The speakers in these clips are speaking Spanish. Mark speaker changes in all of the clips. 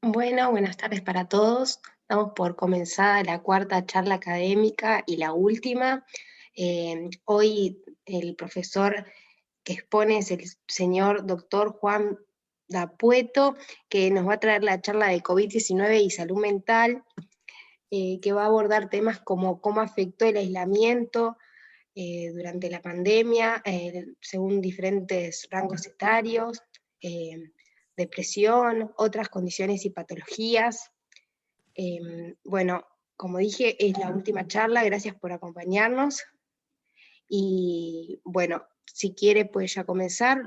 Speaker 1: Bueno, buenas tardes para todos. Estamos por comenzar la cuarta charla académica y la última. Hoy el profesor que expone es el señor doctor Juan Dapueto, que nos va a traer la charla de COVID-19 y salud mental, que va a abordar temas como cómo afectó el aislamiento durante la pandemia, según diferentes rangos etarios, depresión, otras condiciones y patologías. Bueno, como dije, es la última charla, gracias por acompañarnos. Y bueno, si quiere puede ya comenzar,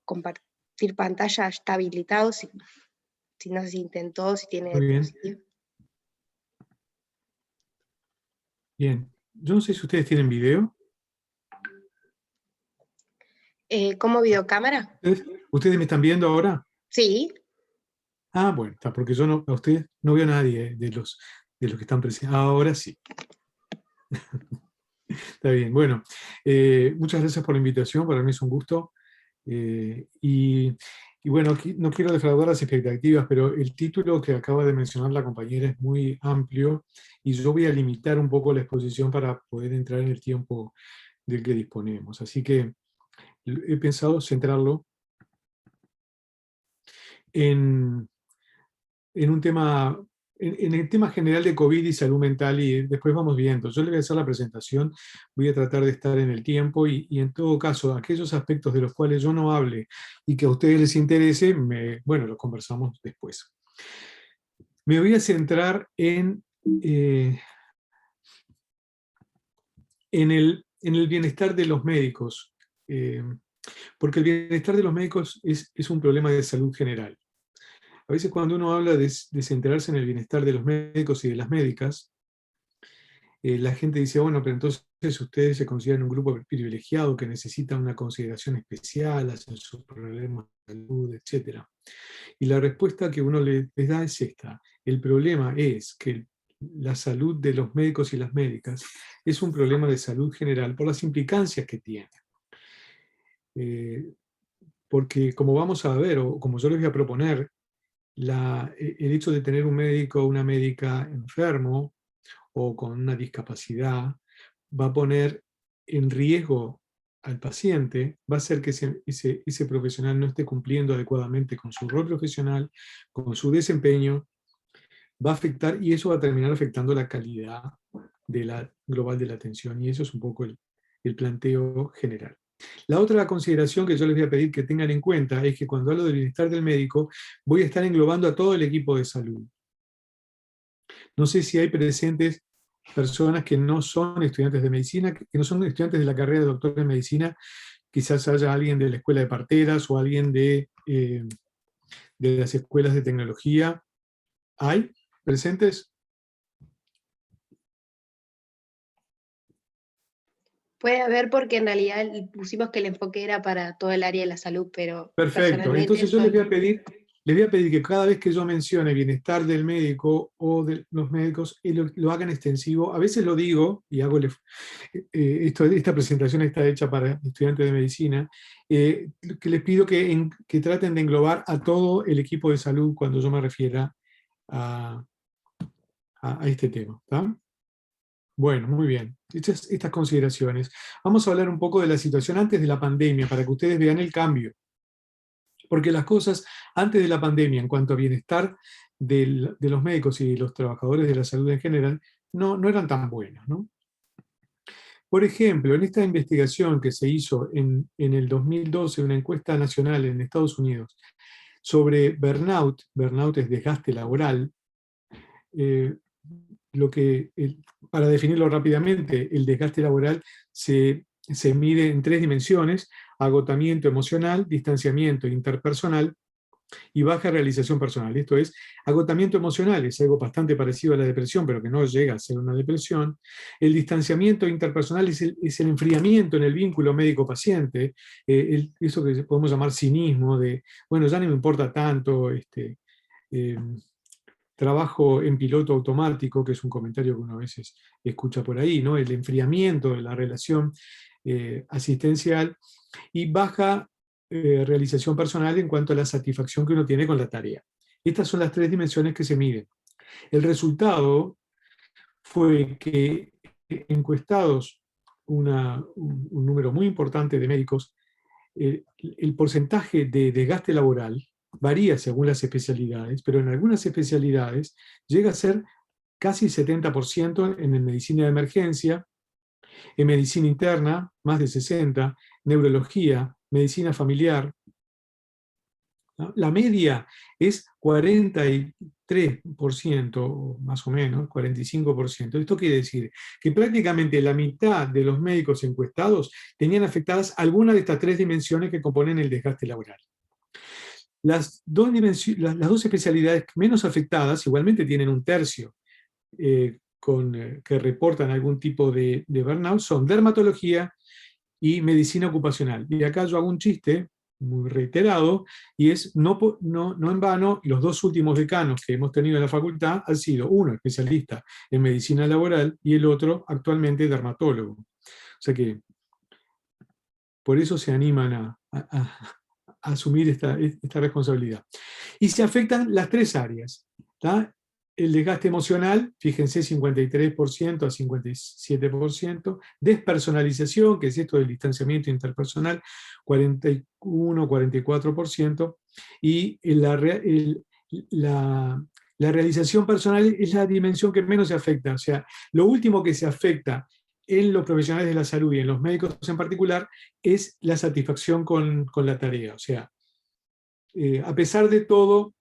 Speaker 1: compartir pantalla está habilitado, si no se intentó, si tiene
Speaker 2: Muy bien,
Speaker 1: dispositivo.
Speaker 2: bien. Yo no sé si ustedes tienen video.
Speaker 1: ¿Cómo videocámara?
Speaker 2: ¿Ustedes me están viendo ahora?
Speaker 1: Sí.
Speaker 2: Ah, bueno, está, porque yo no, a ustedes no veo a nadie de los que están presentes. Ahora sí, está bien. Bueno, muchas gracias por la invitación, para mí es un gusto. Y bueno, no quiero defraudar las expectativas, pero el título que acaba de mencionar la compañera es muy amplio y yo voy a limitar un poco la exposición para poder entrar en el tiempo del que disponemos. Así que he pensado centrarlo en, en un tema, en el tema general de COVID y salud mental, y después vamos viendo. Yo le voy a hacer la presentación, voy a tratar de estar en el tiempo y en todo caso, aquellos aspectos de los cuales yo no hable y que a ustedes les interese, bueno, los conversamos después. Me voy a centrar en el bienestar de los médicos, porque el bienestar de los médicos es un problema de salud general. A veces cuando uno habla de centrarse en el bienestar de los médicos y de las médicas, la gente dice, bueno, pero entonces ustedes se consideran un grupo privilegiado que necesita una consideración especial, hacen sus problemas de salud, etc. Y la respuesta que uno les da es esta. El problema es que la salud de los médicos y las médicas es un problema de salud general por las implicancias que tiene. Eh, Porque como vamos a ver, o como yo les voy a proponer, el hecho de tener un médico o una médica enfermo o con una discapacidad va a poner en riesgo al paciente, va a hacer que ese profesional no esté cumpliendo adecuadamente con su rol profesional, con su desempeño, va a afectar y eso va a terminar afectando la calidad global de la atención, y eso es un poco el planteo general. La otra consideración que yo les voy a pedir que tengan en cuenta es que cuando hablo del bienestar del médico, voy a estar englobando a todo el equipo de salud. No sé si hay presentes personas que no son estudiantes de medicina, que no son estudiantes de la carrera de doctor en medicina. Quizás haya alguien de la escuela de parteras o alguien de las escuelas de tecnología. ¿Hay presentes?
Speaker 1: Puede haber porque en realidad pusimos que el enfoque era para todo el área de la salud, pero
Speaker 2: Perfecto.
Speaker 1: personalmente
Speaker 2: Entonces yo les voy
Speaker 1: son...
Speaker 2: a pedir, les voy a pedir que cada vez que yo mencione bienestar del médico o de los médicos, lo hagan extensivo. A veces lo digo y hago esta presentación está hecha para estudiantes de medicina, que les pido que traten de englobar a todo el equipo de salud cuando yo me refiera a, a este tema. ¿Tá? Bueno, muy bien. Hechas estas consideraciones, vamos a hablar un poco de la situación antes de la pandemia para que ustedes vean el cambio. Porque las cosas antes de la pandemia, en cuanto a bienestar de los médicos y los trabajadores de la salud en general, no eran tan buenas, ¿no? Por ejemplo, en esta investigación que se hizo en el 2012, una encuesta nacional en Estados Unidos, sobre burnout es desgaste laboral, eh, para definirlo rápidamente, el desgaste laboral se mide en tres dimensiones: agotamiento emocional, distanciamiento interpersonal y baja realización personal. Esto es, agotamiento emocional es algo bastante parecido a la depresión, pero que no llega a ser una depresión. El distanciamiento interpersonal es el enfriamiento en el vínculo médico-paciente, eso que podemos llamar cinismo, de, bueno, ya no me importa tanto, eh, trabajo en piloto automático, que es un comentario que uno a veces escucha por ahí, ¿no? El enfriamiento de la relación asistencial, y baja realización personal en cuanto a la satisfacción que uno tiene con la tarea. Estas son las tres dimensiones que se miden. El resultado fue que encuestados un número muy importante de médicos, el porcentaje de desgaste laboral varía según las especialidades, pero en algunas especialidades llega a ser casi 70% en medicina de emergencia, en medicina interna, más de 60%, neurología, medicina familiar, ¿no? La media es 43%, más o menos, 45%. Esto quiere decir que prácticamente la mitad de los médicos encuestados tenían afectadas alguna de estas tres dimensiones que componen el desgaste laboral. Las dos especialidades menos afectadas igualmente tienen un tercio que reportan algún tipo de burnout, son dermatología y medicina ocupacional. Y acá yo hago un chiste muy reiterado, y es, no en vano, los dos últimos decanos que hemos tenido en la facultad han sido uno especialista en medicina laboral y el otro actualmente dermatólogo. O sea que por eso se animan a asumir esta responsabilidad. Y se afectan las tres áreas. ¿Tá? El desgaste emocional, fíjense, 53% a 57%. Despersonalización, que es esto del distanciamiento interpersonal, 41-44%. Y la realización personal es la dimensión que menos se afecta. O sea, lo último que se afecta en los profesionales de la salud y en los médicos en particular es la satisfacción con la tarea. O sea, a pesar de todo,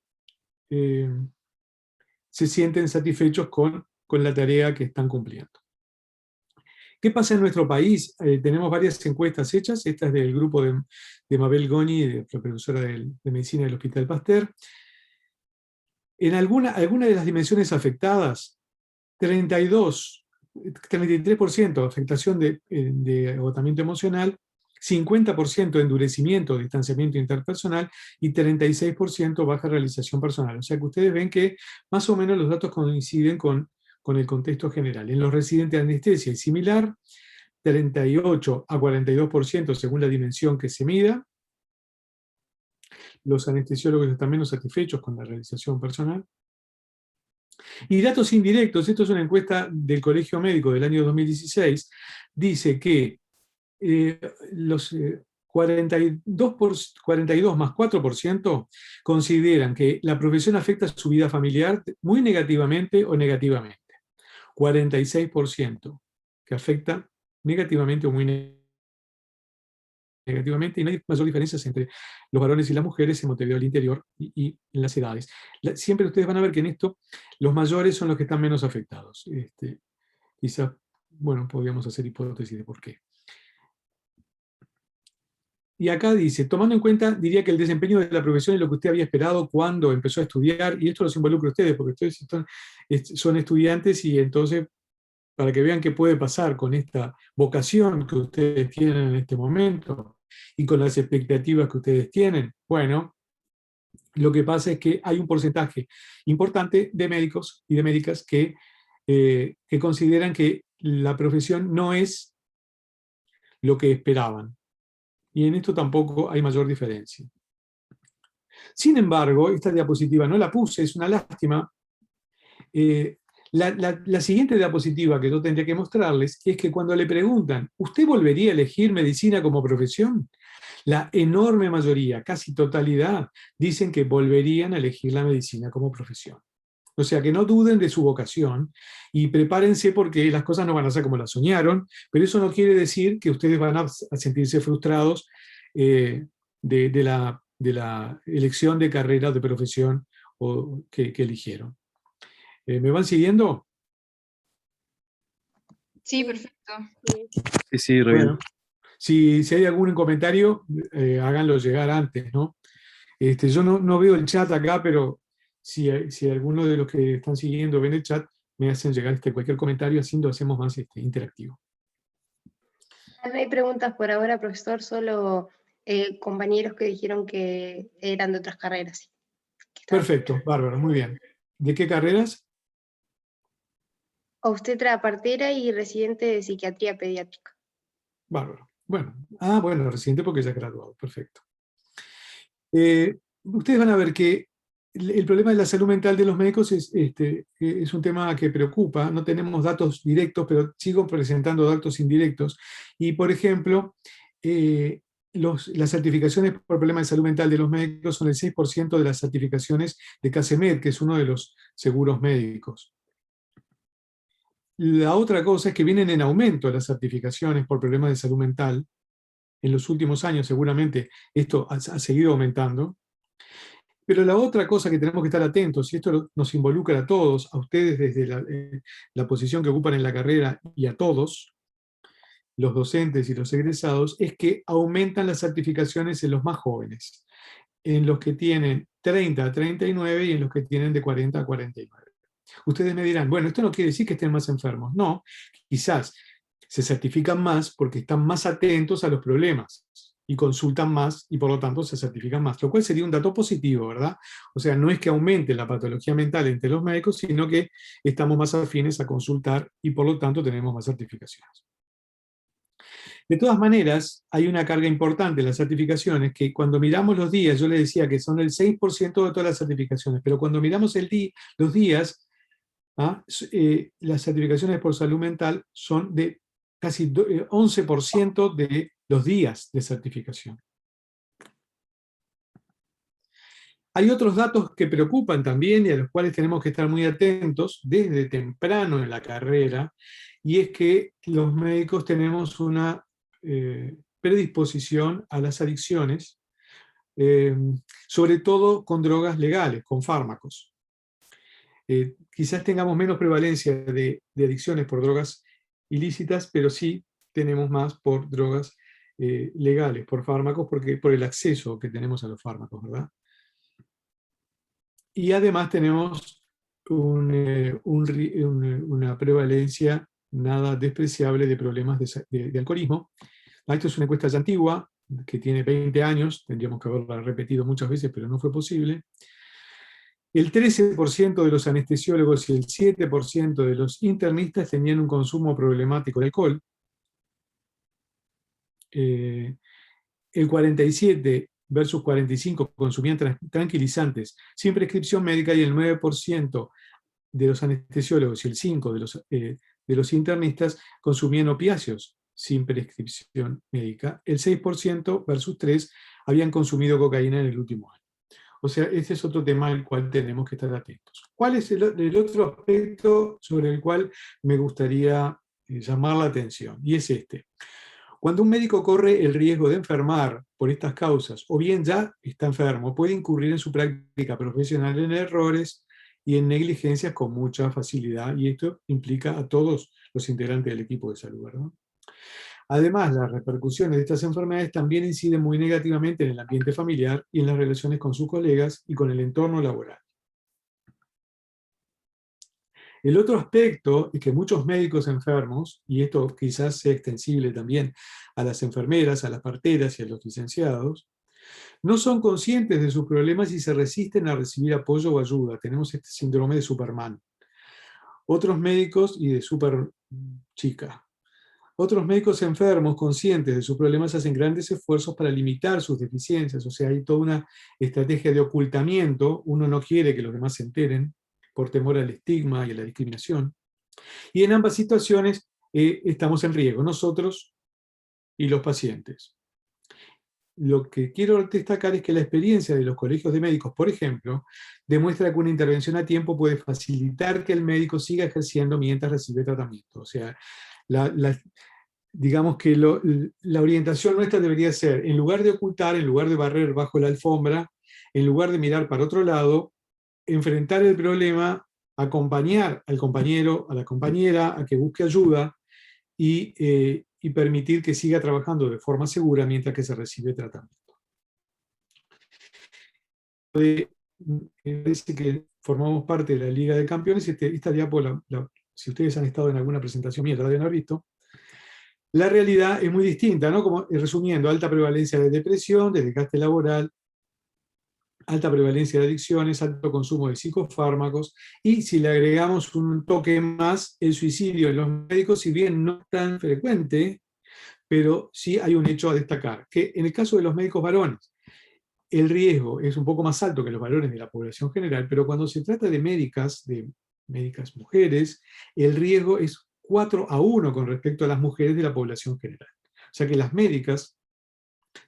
Speaker 2: se sienten satisfechos con la tarea que están cumpliendo. ¿Qué pasa en nuestro país? Tenemos varias encuestas hechas. Esta es del grupo de Mabel Goni, profesora de Medicina del Hospital Pasteur. En alguna de las dimensiones afectadas, 33% afectación de agotamiento emocional, 50% endurecimiento, distanciamiento interpersonal y 36% baja realización personal. O sea que ustedes ven que más o menos los datos coinciden con el contexto general. En los residentes de anestesia es similar, 38 a 42% según la dimensión que se mida. Los anestesiólogos están menos satisfechos con la realización personal. Y datos indirectos, esto es una encuesta del Colegio Médico del año 2016, dice que los 42 más 4% consideran que la profesión afecta su vida familiar muy negativamente o negativamente. 46% que afecta negativamente o muy negativamente, y no hay mayor diferencia entre los varones y las mujeres en Montevideo del Interior y en las edades. Siempre ustedes van a ver que en esto los mayores son los que están menos afectados. Quizás, bueno, podríamos hacer hipótesis de por qué. Y acá dice, tomando en cuenta, diría que el desempeño de la profesión es lo que usted había esperado cuando empezó a estudiar, y esto los involucra a ustedes, porque ustedes son estudiantes, y entonces, para que vean qué puede pasar con esta vocación que ustedes tienen en este momento, y con las expectativas que ustedes tienen, bueno, lo que pasa es que hay un porcentaje importante de médicos y de médicas que consideran que la profesión no es lo que esperaban. Y en esto tampoco hay mayor diferencia. Sin embargo, esta diapositiva no la puse, es una lástima. La siguiente diapositiva que yo tendría que mostrarles es que cuando le preguntan, ¿usted volvería a elegir medicina como profesión? La enorme mayoría, casi totalidad, dicen que volverían a elegir la medicina como profesión. O sea, que no duden de su vocación y prepárense porque las cosas no van a ser como las soñaron, pero eso no quiere decir que ustedes van a sentirse frustrados de la elección de carrera, de profesión que eligieron. ¿Me van siguiendo?
Speaker 3: Sí, perfecto.
Speaker 4: Sí, re bien.
Speaker 2: Bueno, si hay algún comentario, háganlo llegar antes, ¿no? Yo no veo el chat acá, pero si alguno de los que están siguiendo ven el chat, me hacen llegar cualquier comentario, así lo hacemos más interactivo.
Speaker 1: No hay preguntas por ahora, profesor, solo compañeros que dijeron que eran de otras carreras.
Speaker 2: Perfecto, bárbaro, muy bien. ¿De qué carreras?
Speaker 1: Obstetra partera y residente de psiquiatría pediátrica.
Speaker 2: Bárbaro. Bueno, residente porque ya ha graduado, perfecto. Ustedes van a ver que el problema de la salud mental de los médicos es un tema que preocupa. No tenemos datos directos, pero sigo presentando datos indirectos. Y, por ejemplo, las certificaciones por problemas de salud mental de los médicos son el 6% de las certificaciones de CASEMED, que es uno de los seguros médicos. La otra cosa es que vienen en aumento las certificaciones por problemas de salud mental. En los últimos años seguramente esto ha seguido aumentando. Pero la otra cosa que tenemos que estar atentos, y esto nos involucra a todos, a ustedes desde la posición que ocupan en la carrera y a todos, los docentes y los egresados, es que aumentan las certificaciones en los más jóvenes, en los que tienen 30 a 39 y en los que tienen de 40 a 49. Ustedes me dirán, bueno, esto no quiere decir que estén más enfermos. No, quizás se certifican más porque están más atentos a los problemas y consultan más y por lo tanto se certifican más, lo cual sería un dato positivo, ¿verdad? O sea, no es que aumente la patología mental entre los médicos, sino que estamos más afines a consultar y por lo tanto tenemos más certificaciones. De todas maneras, hay una carga importante en las certificaciones que cuando miramos los días, yo les decía que son el 6% de todas las certificaciones, pero cuando miramos los días, las certificaciones por salud mental son de casi 11% de los días de certificación. Hay otros datos que preocupan también y a los cuales tenemos que estar muy atentos desde temprano en la carrera, y es que los médicos tenemos una predisposición a las adicciones, sobre todo con drogas legales, con fármacos. Quizás tengamos menos prevalencia de adicciones por drogas ilícitas, pero sí tenemos más por drogas legales, por fármacos, por el acceso que tenemos a los fármacos, ¿verdad? Y además tenemos una prevalencia nada despreciable de problemas de alcoholismo. Esto es una encuesta ya antigua, que tiene 20 años, tendríamos que haberla repetido muchas veces, pero no fue posible. El 13% de los anestesiólogos y el 7% de los internistas tenían un consumo problemático de alcohol. El 47 versus 45 consumían tranquilizantes sin prescripción médica, y el 9% de los anestesiólogos y el 5% de los internistas consumían opiáceos sin prescripción médica. El 6% versus 3% habían consumido cocaína en el último año. O sea, este es otro tema al cual tenemos que estar atentos. ¿Cuál es el otro aspecto sobre el cual me gustaría llamar la atención? Y es este. Cuando un médico corre el riesgo de enfermar por estas causas, o bien ya está enfermo, puede incurrir en su práctica profesional en errores y en negligencias con mucha facilidad, y esto implica a todos los integrantes del equipo de salud, ¿verdad? Además, las repercusiones de estas enfermedades también inciden muy negativamente en el ambiente familiar y en las relaciones con sus colegas y con el entorno laboral. El otro aspecto es que muchos médicos enfermos, y esto quizás sea extensible también a las enfermeras, a las parteras y a los licenciados, no son conscientes de sus problemas y se resisten a recibir apoyo o ayuda. Tenemos este síndrome de Superman. Otros médicos y de Superchica. Otros médicos enfermos, conscientes de sus problemas, hacen grandes esfuerzos para limitar sus deficiencias. O sea, hay toda una estrategia de ocultamiento. Uno no quiere que los demás se enteren por temor al estigma y a la discriminación. Y en ambas situaciones estamos en riesgo, nosotros y los pacientes. Lo que quiero destacar es que la experiencia de los colegios de médicos, por ejemplo, demuestra que una intervención a tiempo puede facilitar que el médico siga ejerciendo mientras recibe tratamiento. O sea, digamos que la orientación nuestra debería ser, en lugar de ocultar, en lugar de barrer bajo la alfombra, en lugar de mirar para otro lado, enfrentar el problema, acompañar al compañero, a la compañera, a que busque ayuda y permitir que siga trabajando de forma segura mientras que se recibe tratamiento. Parece que formamos parte de la Liga de Campeones. Esta diapo, si ustedes han estado en alguna presentación mía, la deben haber visto. La realidad es muy distinta, ¿no? Como, resumiendo, alta prevalencia de depresión, de desgaste laboral, alta prevalencia de adicciones, alto consumo de psicofármacos, y si le agregamos un toque más, el suicidio en los médicos, si bien no es tan frecuente, pero sí hay un hecho a destacar, que en el caso de los médicos varones, el riesgo es un poco más alto que los valores de la población general, pero cuando se trata de médicas mujeres, el riesgo es 4-1 con respecto a las mujeres de la población general. O sea que las médicas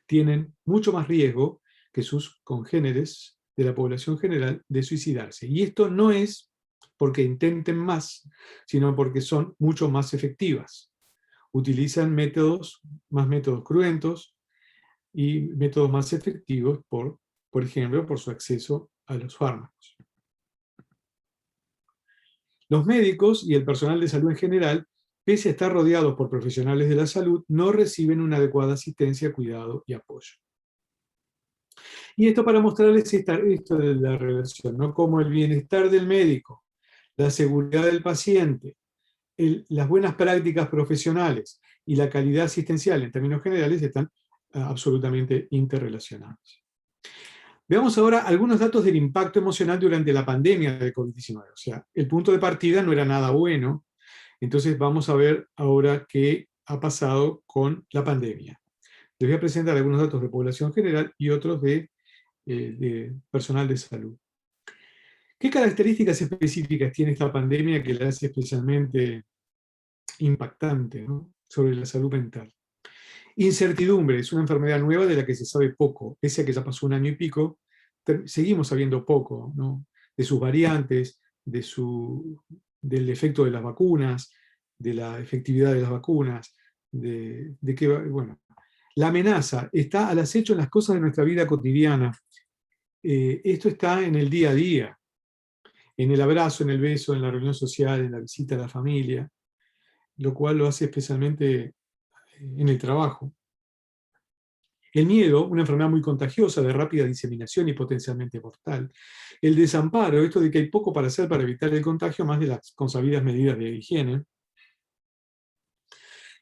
Speaker 2: tienen mucho más riesgo que sus congéneres de la población general de suicidarse. Y esto no es porque intenten más, sino porque son mucho más efectivas. Utilizan más métodos cruentos y métodos más efectivos, por ejemplo, por su acceso a los fármacos. Los médicos y el personal de salud en general, pese a estar rodeados por profesionales de la salud, no reciben una adecuada asistencia, cuidado y apoyo. Y esto para mostrarles esto de la relación, ¿no? Como el bienestar del médico, la seguridad del paciente, las buenas prácticas profesionales y la calidad asistencial en términos generales están absolutamente interrelacionados. Veamos ahora algunos datos del impacto emocional durante la pandemia de COVID-19. O sea, el punto de partida no era nada bueno, entonces vamos a ver ahora qué ha pasado con la pandemia. Les voy a presentar algunos datos de población general y otros de personal de salud. ¿Qué características específicas tiene esta pandemia que la hace especialmente impactante, ¿no?, sobre la salud mental? Incertidumbre es una enfermedad nueva de la que se sabe poco, pese a que ya pasó 1 año y pico, seguimos sabiendo poco, ¿no?, de sus variantes, del efecto de las vacunas, de la efectividad de las vacunas, bueno, la amenaza está al acecho en las cosas de nuestra vida cotidiana. Esto está en el día a día, en el abrazo, en el beso, en la reunión social, en la visita a la familia, lo cual lo hace especialmente en el trabajo. El miedo, una enfermedad muy contagiosa, de rápida diseminación y potencialmente mortal. El desamparo, esto de que hay poco para hacer para evitar el contagio, más de las consabidas medidas de higiene.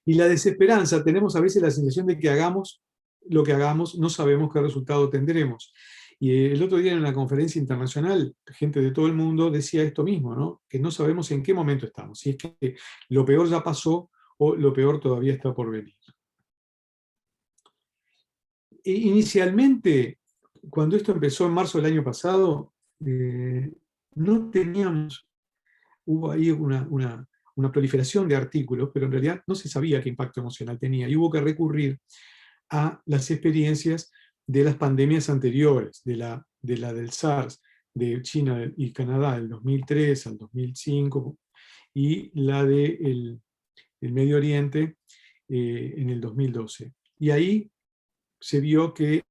Speaker 2: Y la desesperanza, tenemos a veces la sensación de que hagamos lo que hagamos, no sabemos qué resultado tendremos. Y el otro día en una conferencia internacional, gente de todo el mundo decía esto mismo, ¿no?, que no sabemos en qué momento estamos, si es que lo peor ya pasó o lo peor todavía está por venir. Inicialmente, cuando esto empezó en marzo del año pasado, no teníamos, hubo ahí una proliferación de artículos, pero en realidad no se sabía qué impacto emocional tenía, y hubo que recurrir a las experiencias de las pandemias anteriores, de la del SARS, de China y Canadá del 2003 al 2005, y la del Medio Oriente en el 2012. Y ahí se vio que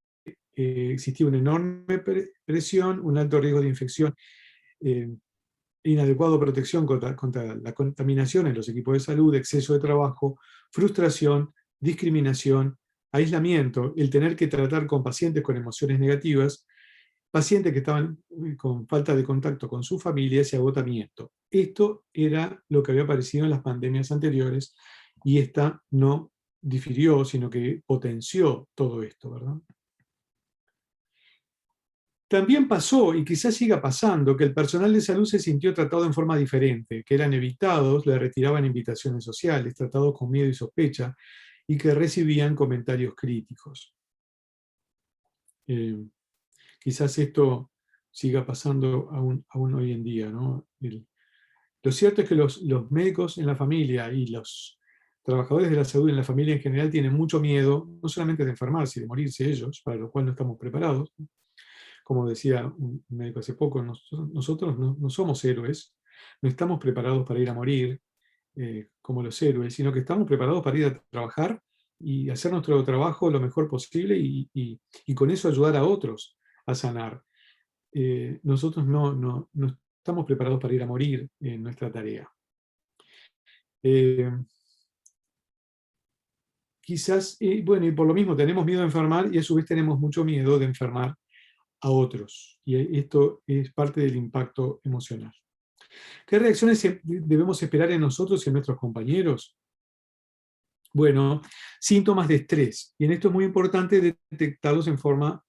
Speaker 2: existía una enorme presión, un alto riesgo de infección, inadecuada protección contra la contaminación en los equipos de salud, exceso de trabajo, frustración, discriminación, aislamiento, el tener que tratar con pacientes con emociones negativas, pacientes que estaban con falta de contacto con sus familias y agotamiento. Esto era lo que había aparecido en las pandemias anteriores y esta no difirió, sino que potenció todo esto, ¿verdad? También pasó, y quizás siga pasando, que el personal de salud se sintió tratado en forma diferente, que eran evitados, le retiraban invitaciones sociales, tratados con miedo y sospecha, y que recibían comentarios críticos. Quizás esto siga pasando aún hoy en día, ¿no? Lo cierto es que los médicos en la familia y los trabajadores de la salud en la familia en general tienen mucho miedo, no solamente de enfermarse y de morirse ellos, para lo cual no estamos preparados. Como decía un médico hace poco, nosotros no somos héroes, no estamos preparados para ir a morir como los héroes, sino que estamos preparados para ir a trabajar y hacer nuestro trabajo lo mejor posible y con eso ayudar a otros a sanar. Nosotros no estamos preparados para ir a morir en nuestra tarea. Quizás, bueno, y por lo mismo tenemos miedo de enfermar y a su vez tenemos mucho miedo de enfermar a otros. Y esto es parte del impacto emocional. ¿Qué reacciones debemos esperar en nosotros y en nuestros compañeros? Bueno, síntomas de estrés. Y en esto es muy importante detectarlos en forma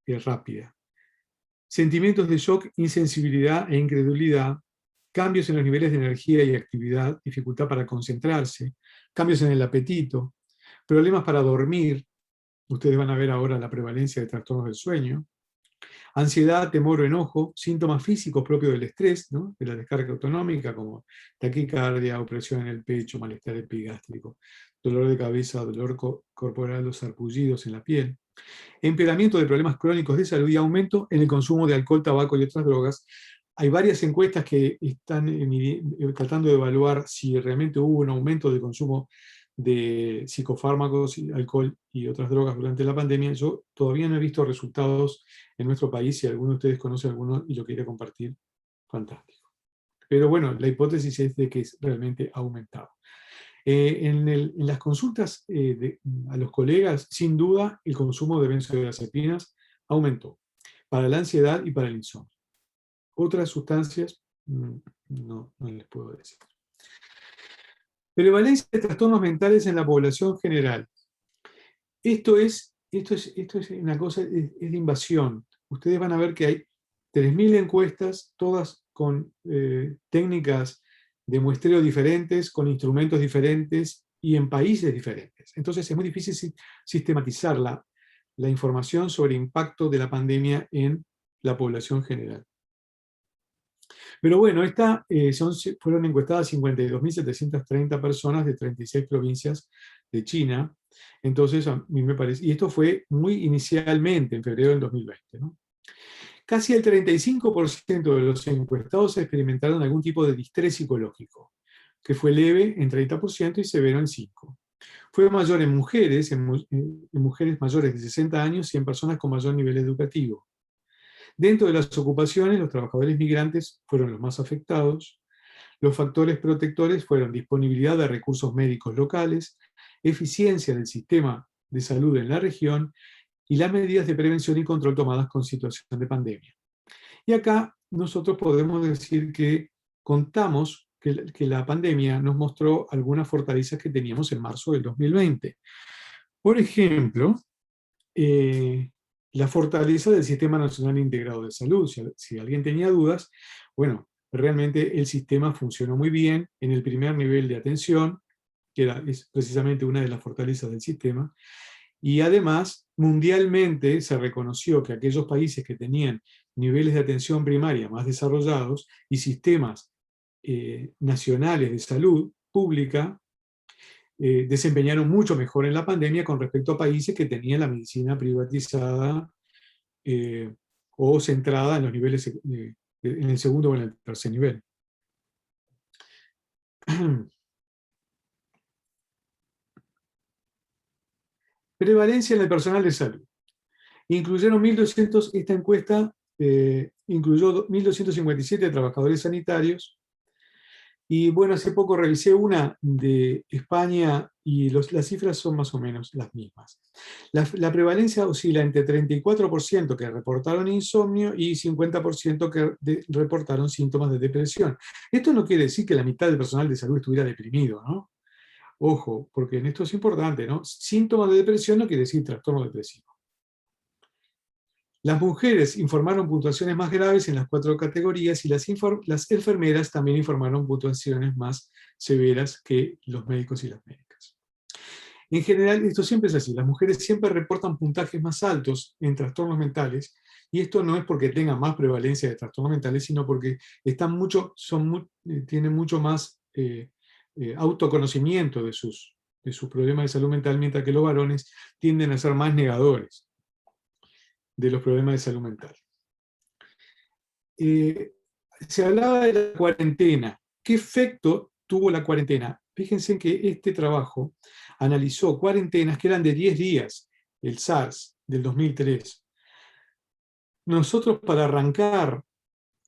Speaker 2: rápida. Sentimientos de shock, insensibilidad e incredulidad, cambios en los niveles de energía y actividad, dificultad para concentrarse, cambios en el apetito, problemas para dormir, Ustedes van a ver ahora la prevalencia de trastornos del sueño. Ansiedad, temor o enojo, síntomas físicos propios del estrés, ¿no?, de la descarga autonómica, como taquicardia, opresión en el pecho, malestar epigástrico, dolor de cabeza, dolor corporal o sarpullidos en la piel, empeoramiento de problemas crónicos de salud y aumento en el consumo de alcohol, tabaco y otras drogas. Hay varias encuestas que están tratando de evaluar si realmente hubo un aumento de consumo de psicofármacos, alcohol y otras drogas durante la pandemia. Yo todavía no he visto resultados en nuestro país. Si alguno de ustedes conoce alguno y lo quiere compartir, fantástico. Pero bueno, la hipótesis es de que realmente ha aumentado. En las consultas a los colegas, sin duda, el consumo de benzodiazepinas aumentó para la ansiedad y para el insomnio. Otras sustancias, no les puedo decir. Prevalencia de trastornos mentales en la población general. Esto es una cosa, es de invasión. Ustedes van a ver que hay 3.000 encuestas, todas con técnicas de muestreo diferentes, con instrumentos diferentes y en países diferentes. Entonces es muy difícil sistematizar la información sobre el impacto de la pandemia en la población general. Pero bueno, fueron encuestadas 52.730 personas de 36 provincias de China. Entonces, a mí me parece, y esto fue muy inicialmente, en febrero del 2020, ¿no? Casi el 35% de los encuestados experimentaron algún tipo de distrés psicológico, que fue leve en 30% y severo en 5%. Fue mayor en mujeres mayores de 60 años y en personas con mayor nivel educativo. Dentro de las ocupaciones, los trabajadores migrantes fueron los más afectados. Los factores protectores fueron disponibilidad de recursos médicos locales, eficiencia del sistema de salud en la región y las medidas de prevención y control tomadas con situación de pandemia. Y acá nosotros podemos decir que contamos que la pandemia nos mostró algunas fortalezas que teníamos en marzo del 2020. Por ejemplo, la fortaleza del Sistema Nacional Integrado de Salud. Si alguien tenía dudas, bueno, realmente el sistema funcionó muy bien en el primer nivel de atención, que es precisamente una de las fortalezas del sistema, y además mundialmente se reconoció que aquellos países que tenían niveles de atención primaria más desarrollados y sistemas nacionales de salud pública desempeñaron mucho mejor en la pandemia con respecto a países que tenían la medicina privatizada o centrada en los niveles, en el segundo o en el tercer nivel. Prevalencia en el personal de salud. Esta encuesta incluyó 1.257 trabajadores sanitarios. Y bueno, hace poco revisé una de España y las cifras son más o menos las mismas. La prevalencia oscila entre 34% que reportaron insomnio y 50% que reportaron síntomas de depresión. Esto no quiere decir que la mitad del personal de salud estuviera deprimido, ¿no? Ojo, porque en esto es importante, ¿no? Síntomas de depresión no quiere decir trastorno depresivo. Las mujeres informaron puntuaciones más graves en las 4 categorías y las enfermeras también informaron puntuaciones más severas que los médicos y las médicas. En general, esto siempre es así. Las mujeres siempre reportan puntajes más altos en trastornos mentales, y esto no es porque tengan más prevalencia de trastornos mentales, sino porque tienen mucho más autoconocimiento de sus problemas de salud mental, mientras que los varones tienden a ser más negadores de los problemas de salud mental. Se hablaba de la cuarentena. ¿Qué efecto tuvo la cuarentena? Fíjense que este trabajo analizó cuarentenas que eran de 10 días, el SARS del 2003. Nosotros para arrancar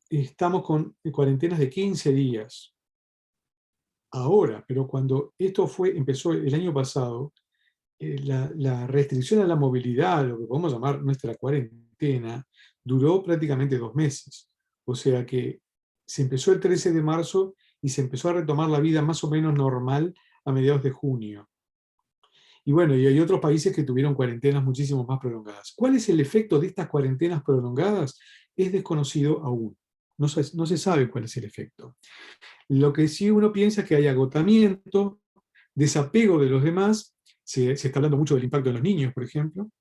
Speaker 2: estamos con cuarentenas de 15 días. Ahora, pero cuando esto empezó el año pasado, la restricción a la movilidad, lo que podemos llamar nuestra cuarentena, duró prácticamente 2 meses. O sea que se empezó el 13 de marzo y se empezó a retomar la vida más o menos normal a mediados de junio. Y bueno, y hay otros países que tuvieron cuarentenas muchísimo más prolongadas. ¿Cuál es el efecto de estas cuarentenas prolongadas? Es desconocido aún. No se sabe cuál es el efecto. Lo que sí uno piensa es que hay agotamiento, desapego de los demás se está hablando mucho del impacto en los niños, por ejemplo.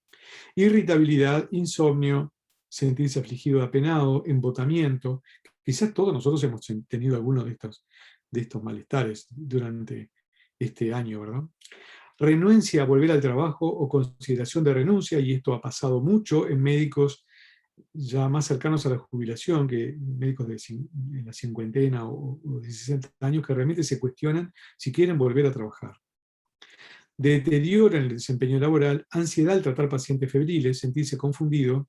Speaker 2: Irritabilidad, insomnio, sentirse afligido, apenado, embotamiento. Quizás todos nosotros hemos tenido algunos de estos malestares durante este año, ¿verdad? Renuencia a volver al trabajo o consideración de renuncia, y esto ha pasado mucho en médicos ya más cercanos a la jubilación, que médicos en la cincuentena o de 60 años, que realmente se cuestionan si quieren volver a trabajar. Deterioro en el desempeño laboral, ansiedad al tratar pacientes febriles, sentirse confundido,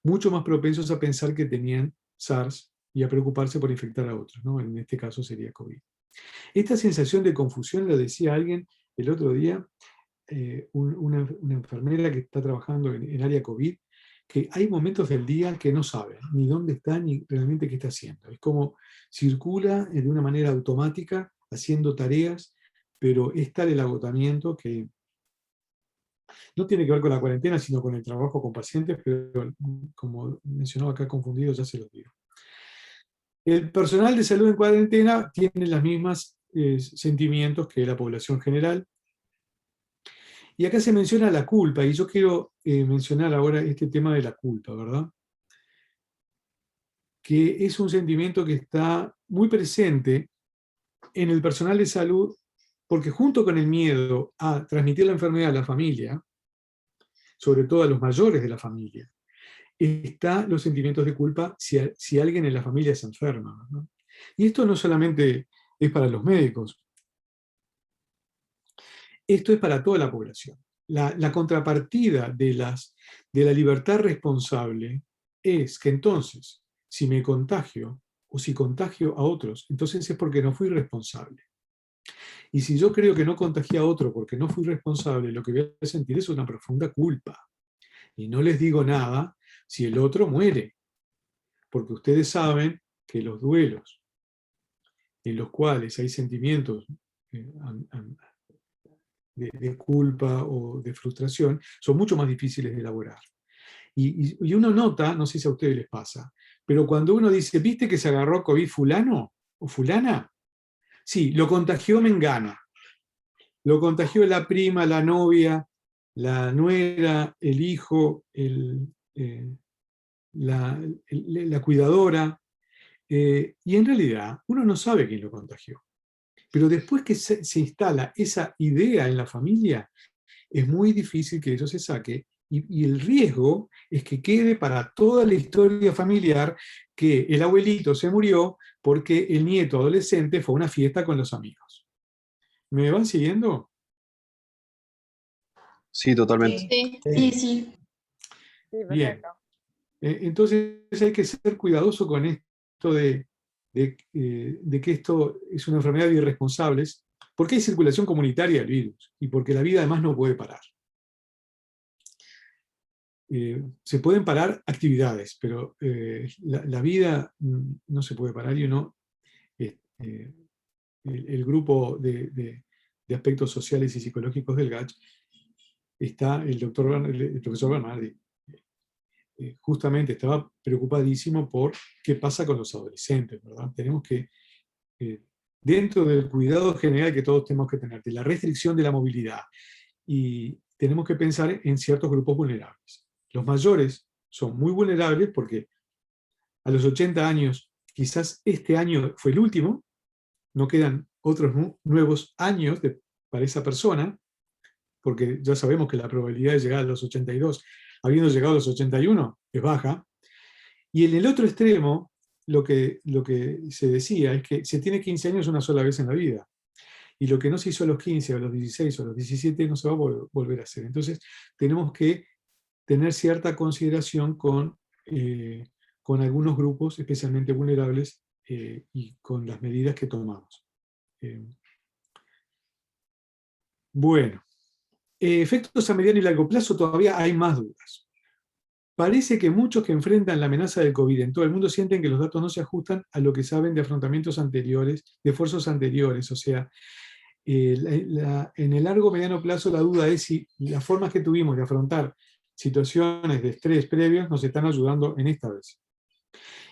Speaker 2: mucho más propensos a pensar que tenían SARS y a preocuparse por infectar a otros, ¿no? En este caso sería COVID. Esta sensación de confusión la decía alguien el otro día, una enfermera que está trabajando en área COVID, que hay momentos del día que no sabe ni dónde está ni realmente qué está haciendo. Es como circula de una manera automática haciendo tareas, pero es tal el agotamiento que no tiene que ver con la cuarentena, sino con el trabajo con pacientes, pero como mencionó acá confundido, ya se los digo. El personal de salud en cuarentena tiene los mismos sentimientos que la población general. Y acá se menciona la culpa, y yo quiero mencionar ahora este tema de la culpa, ¿verdad? Que es un sentimiento que está muy presente en el personal de salud, porque junto con el miedo a transmitir la enfermedad a la familia, sobre todo a los mayores de la familia, están los sentimientos de culpa si alguien en la familia se enferma, ¿no? Y esto no solamente es para los médicos, esto es para toda la población. La contrapartida de la libertad responsable es que entonces, si me contagio o si contagio a otros, entonces es porque no fui responsable. Y si yo creo que no contagié a otro porque no fui responsable, lo que voy a sentir es una profunda culpa. Y no les digo nada si el otro muere, porque ustedes saben que los duelos en los cuales hay sentimientos de culpa o de frustración son mucho más difíciles de elaborar. Y uno nota, no sé si a ustedes les pasa, pero cuando uno dice, ¿viste que se agarró COVID fulano o fulana? Sí, lo contagió Mengana, lo contagió la prima, la novia, la nuera, el hijo, la cuidadora, y en realidad uno no sabe quién lo contagió. Pero después que se instala esa idea en la familia, es muy difícil que eso se saque, y el riesgo es que quede para toda la historia familiar que el abuelito se murió porque el nieto adolescente fue a una fiesta con los amigos. ¿Me van siguiendo?
Speaker 4: Sí, totalmente.
Speaker 3: Sí.
Speaker 2: Bien. Entonces hay que ser cuidadoso con esto de que esto es una enfermedad de irresponsables, porque hay circulación comunitaria del virus y porque la vida además no puede parar. Se pueden parar actividades, pero la vida no se puede parar, y uno, el grupo de aspectos sociales y psicológicos del GACH, está el profesor Bernardi. Justamente estaba preocupadísimo por qué pasa con los adolescentes, ¿verdad? Tenemos que, dentro del cuidado general que todos tenemos que tener, de la restricción de la movilidad, y tenemos que pensar en ciertos grupos vulnerables. Los mayores son muy vulnerables porque a los 80 años, quizás este año fue el último, no quedan otros nuevos años para esa persona, porque ya sabemos que la probabilidad de llegar a los 82, habiendo llegado a los 81, es baja. Y en el otro extremo, lo que se decía es que se tiene 15 años una sola vez en la vida. Y lo que no se hizo a los 15, a los 16 o a los 17 no se va a volver a hacer. Entonces, tenemos que tener cierta consideración con algunos grupos especialmente vulnerables, y con las medidas que tomamos. Bueno, efectos a mediano y largo plazo todavía hay más dudas. Parece que muchos que enfrentan la amenaza del COVID en todo el mundo sienten que los datos no se ajustan a lo que saben de afrontamientos anteriores, de esfuerzos anteriores. O sea, en el largo o mediano plazo la duda es si las formas que tuvimos de afrontar situaciones de estrés previos nos están ayudando en esta vez.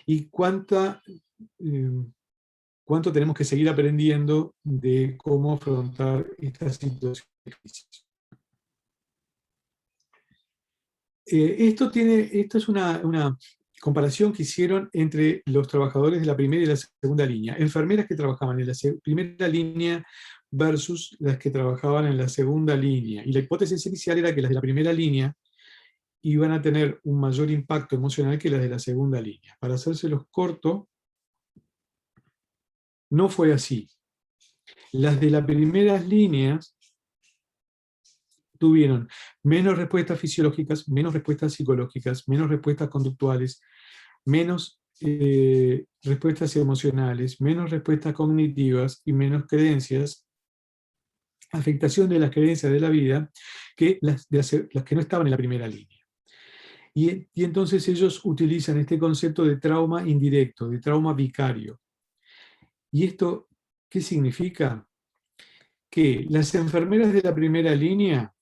Speaker 2: Y cuánto tenemos que seguir aprendiendo de cómo afrontar estas situaciones de crisis. Esto es una comparación que hicieron entre los trabajadores de la primera y la segunda línea. Enfermeras que trabajaban en la primera línea versus las que trabajaban en la segunda línea. Y la hipótesis inicial era que las de la primera línea iban a tener un mayor impacto emocional que las de la segunda línea. Para hacérselos corto, no fue así. Las de las primeras líneas tuvieron menos respuestas fisiológicas, menos respuestas psicológicas, menos respuestas conductuales, menos respuestas emocionales, menos respuestas cognitivas y menos creencias, afectación de las creencias de la vida, que las que no estaban en la primera línea. Y entonces ellos utilizan este concepto de trauma indirecto, de trauma vicario. ¿Y esto qué significa? Que las enfermeras de la primera línea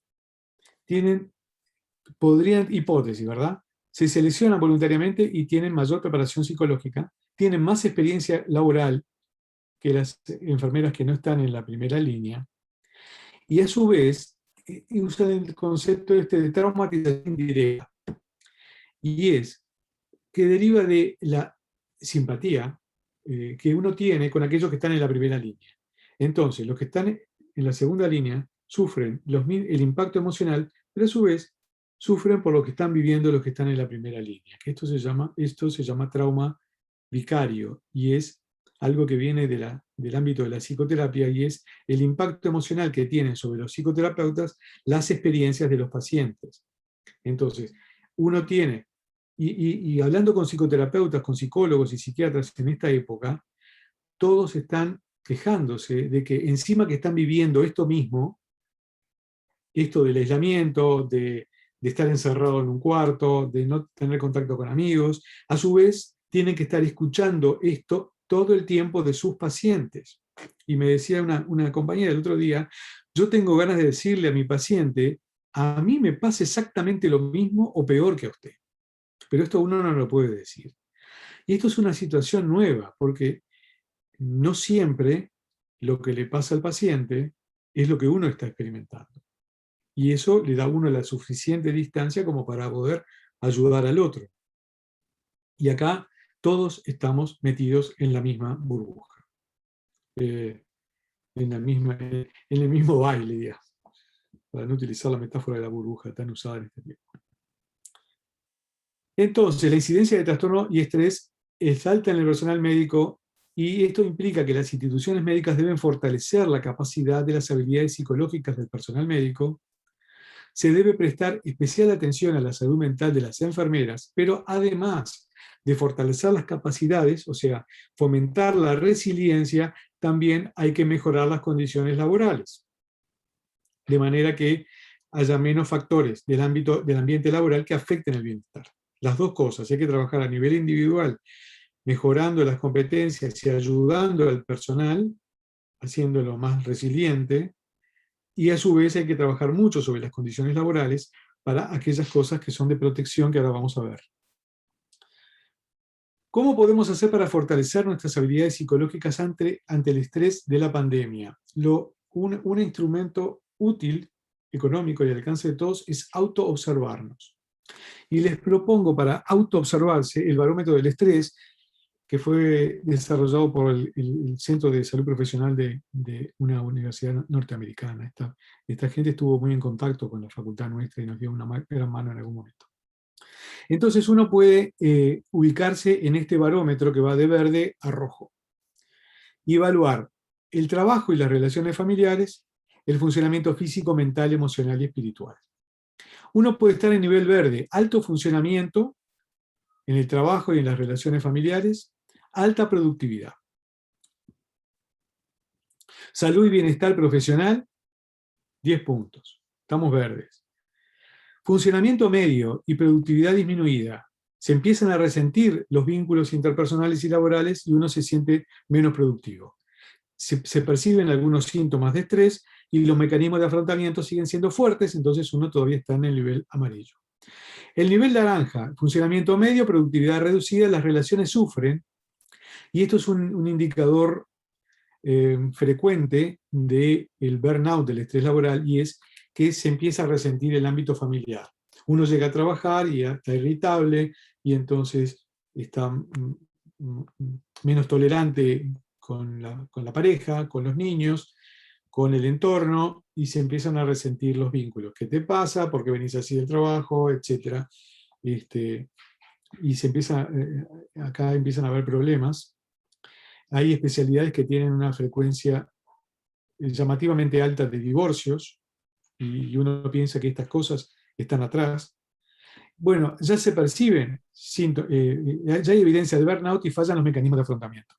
Speaker 2: podrían, hipótesis, ¿verdad? Se seleccionan voluntariamente y tienen mayor preparación psicológica, tienen más experiencia laboral que las enfermeras que no están en la primera línea, y a su vez usan el concepto de traumatización indirecta, y es que deriva de la simpatía que uno tiene con aquellos que están en la primera línea. Entonces, los que están en la segunda línea sufren el impacto emocional, pero a su vez sufren por lo que están viviendo los que están en la primera línea. Esto se llama trauma vicario, y es algo que viene del ámbito de la psicoterapia, y es el impacto emocional que tienen sobre los psicoterapeutas las experiencias de los pacientes. Entonces, uno tiene, y hablando con psicoterapeutas, con psicólogos y psiquiatras en esta época, todos están quejándose de que encima que están viviendo esto mismo, esto del aislamiento, de estar encerrado en un cuarto, de no tener contacto con amigos, a su vez tienen que estar escuchando esto todo el tiempo de sus pacientes. Y me decía una compañera el otro día, yo tengo ganas de decirle a mi paciente, a mí me pasa exactamente lo mismo o peor que a usted. Pero esto uno no lo puede decir. Y esto es una situación nueva, porque no siempre lo que le pasa al paciente es lo que uno está experimentando. Y eso le da a uno la suficiente distancia como para poder ayudar al otro. Y acá todos estamos metidos en la misma burbuja. En el mismo baile, digamos. Para no utilizar la metáfora de la burbuja tan usada en este tiempo. Entonces, la incidencia de trastorno y estrés es alta en el personal médico, y esto implica que las instituciones médicas deben fortalecer la capacidad de las habilidades psicológicas del personal médico. Se debe prestar especial atención a la salud mental de las enfermeras, pero además de fortalecer las capacidades, o sea, fomentar la resiliencia, también hay que mejorar las condiciones laborales, de manera que haya menos factores del ámbito del ambiente laboral que afecten el bienestar. Las dos cosas, hay que trabajar a nivel individual, mejorando las competencias y ayudando al personal, haciéndolo más resiliente, y a su vez hay que trabajar mucho sobre las condiciones laborales para aquellas cosas que son de protección que ahora vamos a ver. ¿Cómo podemos hacer para fortalecer nuestras habilidades psicológicas ante el estrés de la pandemia? Un instrumento útil, económico y al alcance de todos es autoobservarnos. Y les propongo para autoobservarse el barómetro del estrés, que fue desarrollado por el Centro de Salud Profesional de una universidad norteamericana. Esta gente estuvo muy en contacto con la facultad nuestra y nos dio una gran mano en algún momento. Entonces uno puede ubicarse en este barómetro que va de verde a rojo y evaluar el trabajo y las relaciones familiares, el funcionamiento físico, mental, emocional y espiritual. Uno puede estar en nivel verde, alto funcionamiento en el trabajo y en las relaciones familiares, alta productividad. Salud y bienestar profesional, 10 puntos. Estamos verdes. Funcionamiento medio y productividad disminuida. Se empiezan a resentir los vínculos interpersonales y laborales y uno se siente menos productivo. Se perciben algunos síntomas de estrés y los mecanismos de afrontamiento siguen siendo fuertes, entonces uno todavía está en el nivel amarillo. El nivel naranja, funcionamiento medio, productividad reducida, las relaciones sufren, y esto es un indicador frecuente del burnout, del estrés laboral, y es que se empieza a resentir el ámbito familiar. Uno llega a trabajar y está irritable, y entonces está menos tolerante con la pareja, con los niños, con el entorno, y se empiezan a resentir los vínculos. ¿Qué te pasa? ¿Por qué venís así del trabajo? Etcétera. Y acá empiezan a haber problemas. Hay especialidades que tienen una frecuencia llamativamente alta de divorcios, y uno piensa que estas cosas están atrás. Bueno, ya se perciben, ya hay evidencia de burnout y fallan los mecanismos de afrontamiento.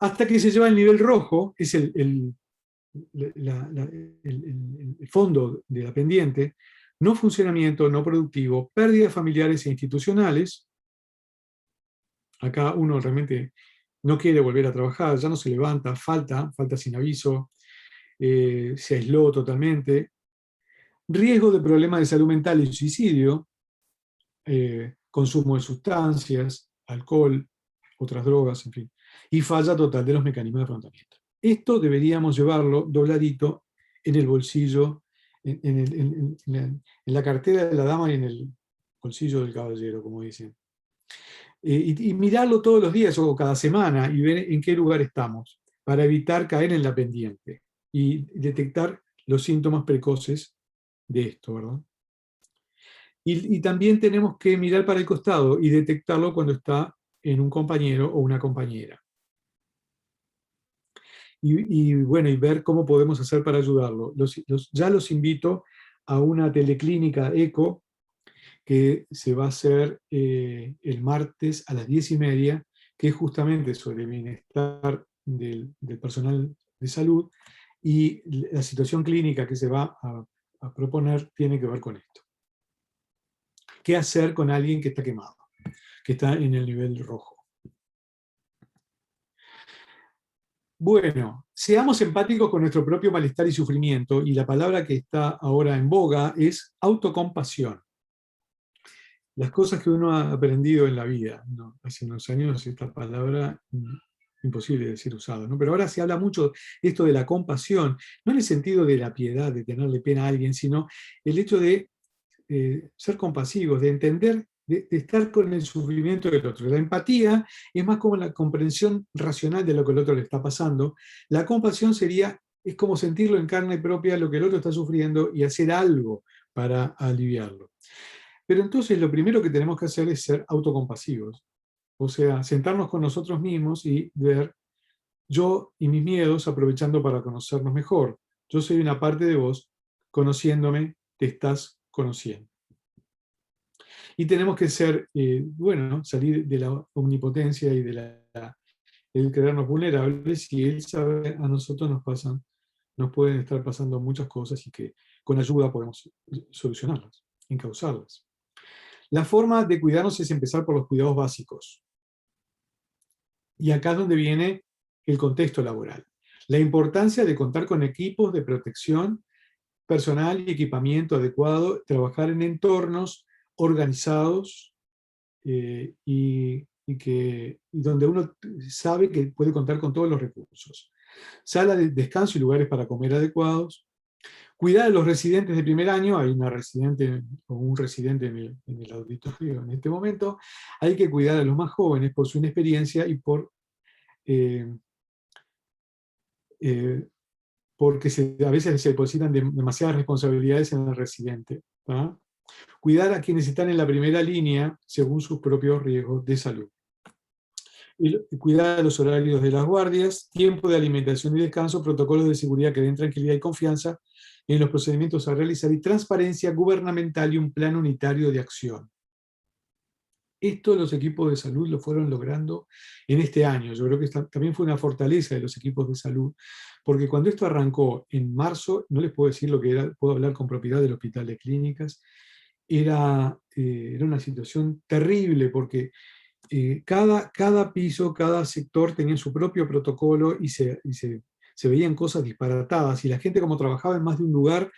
Speaker 2: Hasta que se lleva al nivel rojo, es el fondo de la pendiente: no funcionamiento, no productivo, pérdidas familiares e institucionales. Acá uno realmente no quiere volver a trabajar, ya no se levanta, falta sin aviso, se aisló totalmente. Riesgo de problemas de salud mental y suicidio, consumo de sustancias, alcohol, otras drogas, en fin. Y falla total de los mecanismos de afrontamiento. Esto deberíamos llevarlo dobladito en el bolsillo, en la cartera de la dama y en el bolsillo del caballero, como dicen. Y mirarlo todos los días o cada semana y ver en qué lugar estamos, para evitar caer en la pendiente y detectar los síntomas precoces de esto, ¿verdad? Y también tenemos que mirar para el costado y detectarlo cuando está en un compañero o una compañera. Bueno, y ver cómo podemos hacer para ayudarlo. Ya los invito a una teleclínica ECO que se va a hacer el martes a las 10:30, que es justamente sobre el bienestar del personal de salud, y la situación clínica que se va a proponer tiene que ver con esto. ¿Qué hacer con alguien que está quemado, que está en el nivel rojo? Bueno, seamos empáticos con nuestro propio malestar y sufrimiento, y la palabra que está ahora en boga es autocompasión. Las cosas que uno ha aprendido en la vida, ¿no? Hace unos años esta palabra imposible de ser usada, ¿no? Pero ahora se habla mucho esto de la compasión, no en el sentido de la piedad, de tenerle pena a alguien, sino el hecho de ser compasivos, de entender, de estar con el sufrimiento del otro. La empatía es más como la comprensión racional de lo que el otro le está pasando. La compasión es como sentirlo en carne propia lo que el otro está sufriendo y hacer algo para aliviarlo. Pero entonces lo primero que tenemos que hacer es ser autocompasivos. O sea, sentarnos con nosotros mismos y ver yo y mis miedos, aprovechando para conocernos mejor. Yo soy una parte de vos, conociéndome, te estás conociendo. Y tenemos que salir de la omnipotencia y el creernos vulnerables, y él sabe, a nosotros nos pueden estar pasando muchas cosas y que con ayuda podemos solucionarlas, encauzarlas. La forma de cuidarnos es empezar por los cuidados básicos. Y acá es donde viene el contexto laboral. La importancia de contar con equipos de protección personal y equipamiento adecuado, trabajar en entornos organizados y donde uno sabe que puede contar con todos los recursos. Sala de descanso y lugares para comer adecuados. Cuidar a los residentes de primer año. Hay una residente o un residente en el auditorio en este momento. Hay que cuidar a los más jóvenes por su inexperiencia y porque a veces se depositan demasiadas responsabilidades en el residente. ¿tá? Cuidar a quienes están en la primera línea según sus propios riesgos de salud. Y cuidar de los horarios de las guardias, tiempo de alimentación y descanso, protocolos de seguridad que den tranquilidad y confianza en los procedimientos a realizar, y transparencia gubernamental y un plan unitario de acción. Esto los equipos de salud lo fueron logrando en este año. Yo creo que también fue una fortaleza de los equipos de salud, porque cuando esto arrancó en marzo, no les puedo decir lo que era, puedo hablar con propiedad del Hospital de Clínicas, era una situación terrible, porque cada piso, cada sector tenía su propio protocolo y se veían cosas disparatadas, y la gente, como trabajaba en más de un lugar,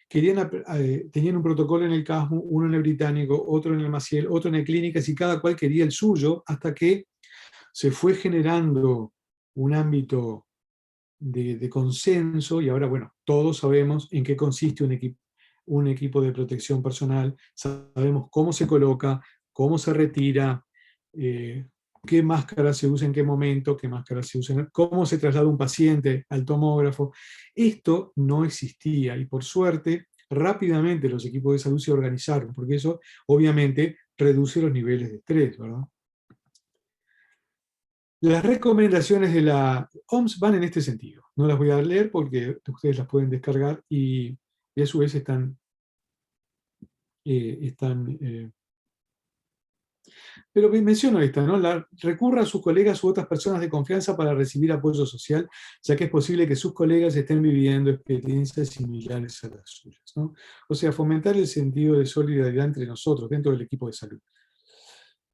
Speaker 2: tenían un protocolo en el Casmo, uno en el Británico, otro en el Maciel, otro en el Clínicas, y cada cual quería el suyo, hasta que se fue generando un ámbito de consenso, y ahora, bueno, todos sabemos en qué consiste un equipo de protección personal, sabemos cómo se coloca, cómo se retira, qué máscara se usa en qué momento, qué máscara se usa, cómo se traslada un paciente al tomógrafo. Esto no existía y por suerte rápidamente los equipos de salud se organizaron, porque eso obviamente reduce los niveles de estrés, ¿verdad? Las recomendaciones de la OMS van en este sentido. No las voy a leer porque ustedes las pueden descargar y a su vez pero menciono esta, ¿no? Recurra a sus colegas u otras personas de confianza para recibir apoyo social, ya que es posible que sus colegas estén viviendo experiencias similares a las suyas, ¿no? O sea, fomentar el sentido de solidaridad entre nosotros, dentro del equipo de salud.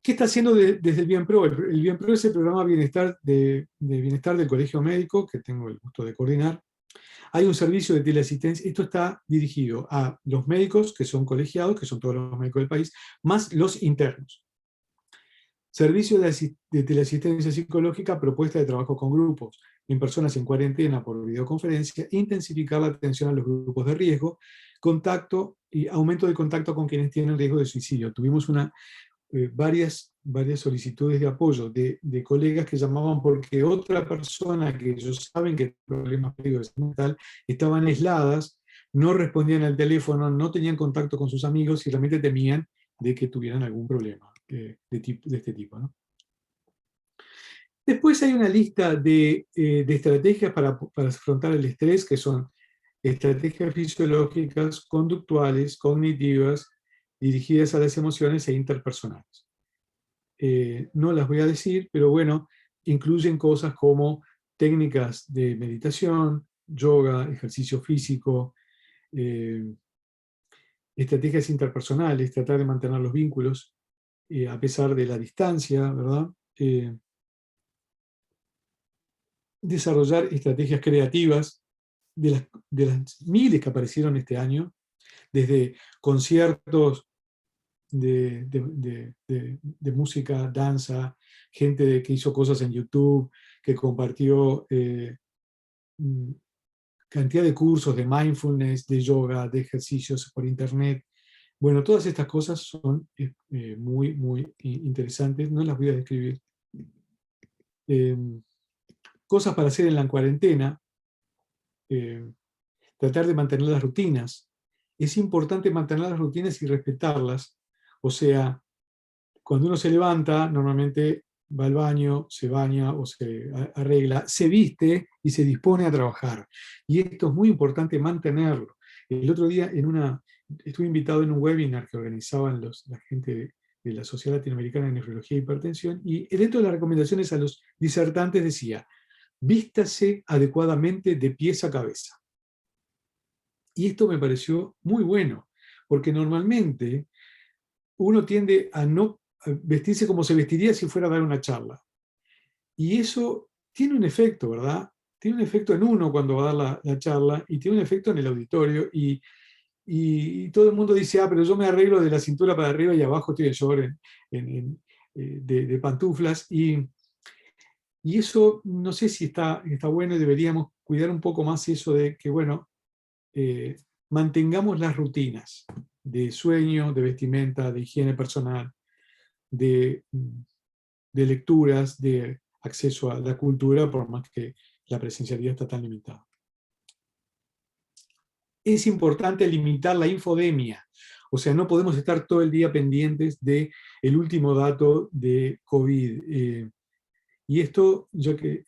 Speaker 2: ¿Qué está haciendo desde el BienPro? El BienPro es el programa de bienestar del Colegio Médico, que tengo el gusto de coordinar. Hay un servicio de teleasistencia, esto está dirigido a los médicos que son colegiados, que son todos los médicos del país, más los internos. Servicio de teleasistencia psicológica, propuesta de trabajo con grupos, en personas en cuarentena por videoconferencia, intensificar la atención a los grupos de riesgo, contacto y aumento del contacto con quienes tienen riesgo de suicidio. Tuvimos varias solicitudes de apoyo de colegas que llamaban porque otra persona que ellos saben que tiene problemas de salud mental estaban aisladas, no respondían al teléfono, no tenían contacto con sus amigos y realmente temían de que tuvieran algún problema de este tipo, ¿no? Después hay una lista de estrategias para afrontar el estrés, que son estrategias fisiológicas, conductuales, cognitivas, dirigidas a las emociones e interpersonales. No las voy a decir, pero bueno, incluyen cosas como técnicas de meditación, yoga, ejercicio físico, estrategias interpersonales, tratar de mantener los vínculos a pesar de la distancia, ¿verdad? Desarrollar estrategias creativas de las miles que aparecieron este año, desde conciertos de música, danza, gente que hizo cosas en YouTube, que compartió cantidad de cursos de mindfulness, de yoga, de ejercicios por internet. Bueno, todas estas cosas son muy, muy interesantes, no las voy a describir. Cosas para hacer en la cuarentena, tratar de mantener las rutinas. Es importante mantener las rutinas y respetarlas. O sea, cuando uno se levanta, normalmente va al baño, se baña o se arregla, se viste y se dispone a trabajar. Y esto es muy importante mantenerlo. El otro día estuve invitado en un webinar que organizaban la gente de la Sociedad Latinoamericana de Nefrología e Hipertensión, y dentro de las recomendaciones a los disertantes decía: vístase adecuadamente de pies a cabeza. Y esto me pareció muy bueno, porque normalmente uno tiende a no vestirse como se vestiría si fuera a dar una charla. Y eso tiene un efecto, ¿verdad? Tiene un efecto en uno cuando va a dar la charla, y tiene un efecto en el auditorio, y todo el mundo dice: pero yo me arreglo de la cintura para arriba y abajo estoy en short, de pantuflas, y eso no sé si está bueno, y deberíamos cuidar un poco más eso de que, bueno, mantengamos las rutinas de sueño, de vestimenta, de higiene personal, de lecturas, de acceso a la cultura, por más que la presencialidad está tan limitada. Es importante limitar la infodemia, o sea, no podemos estar todo el día pendientes del último dato de COVID. Y esto, yo que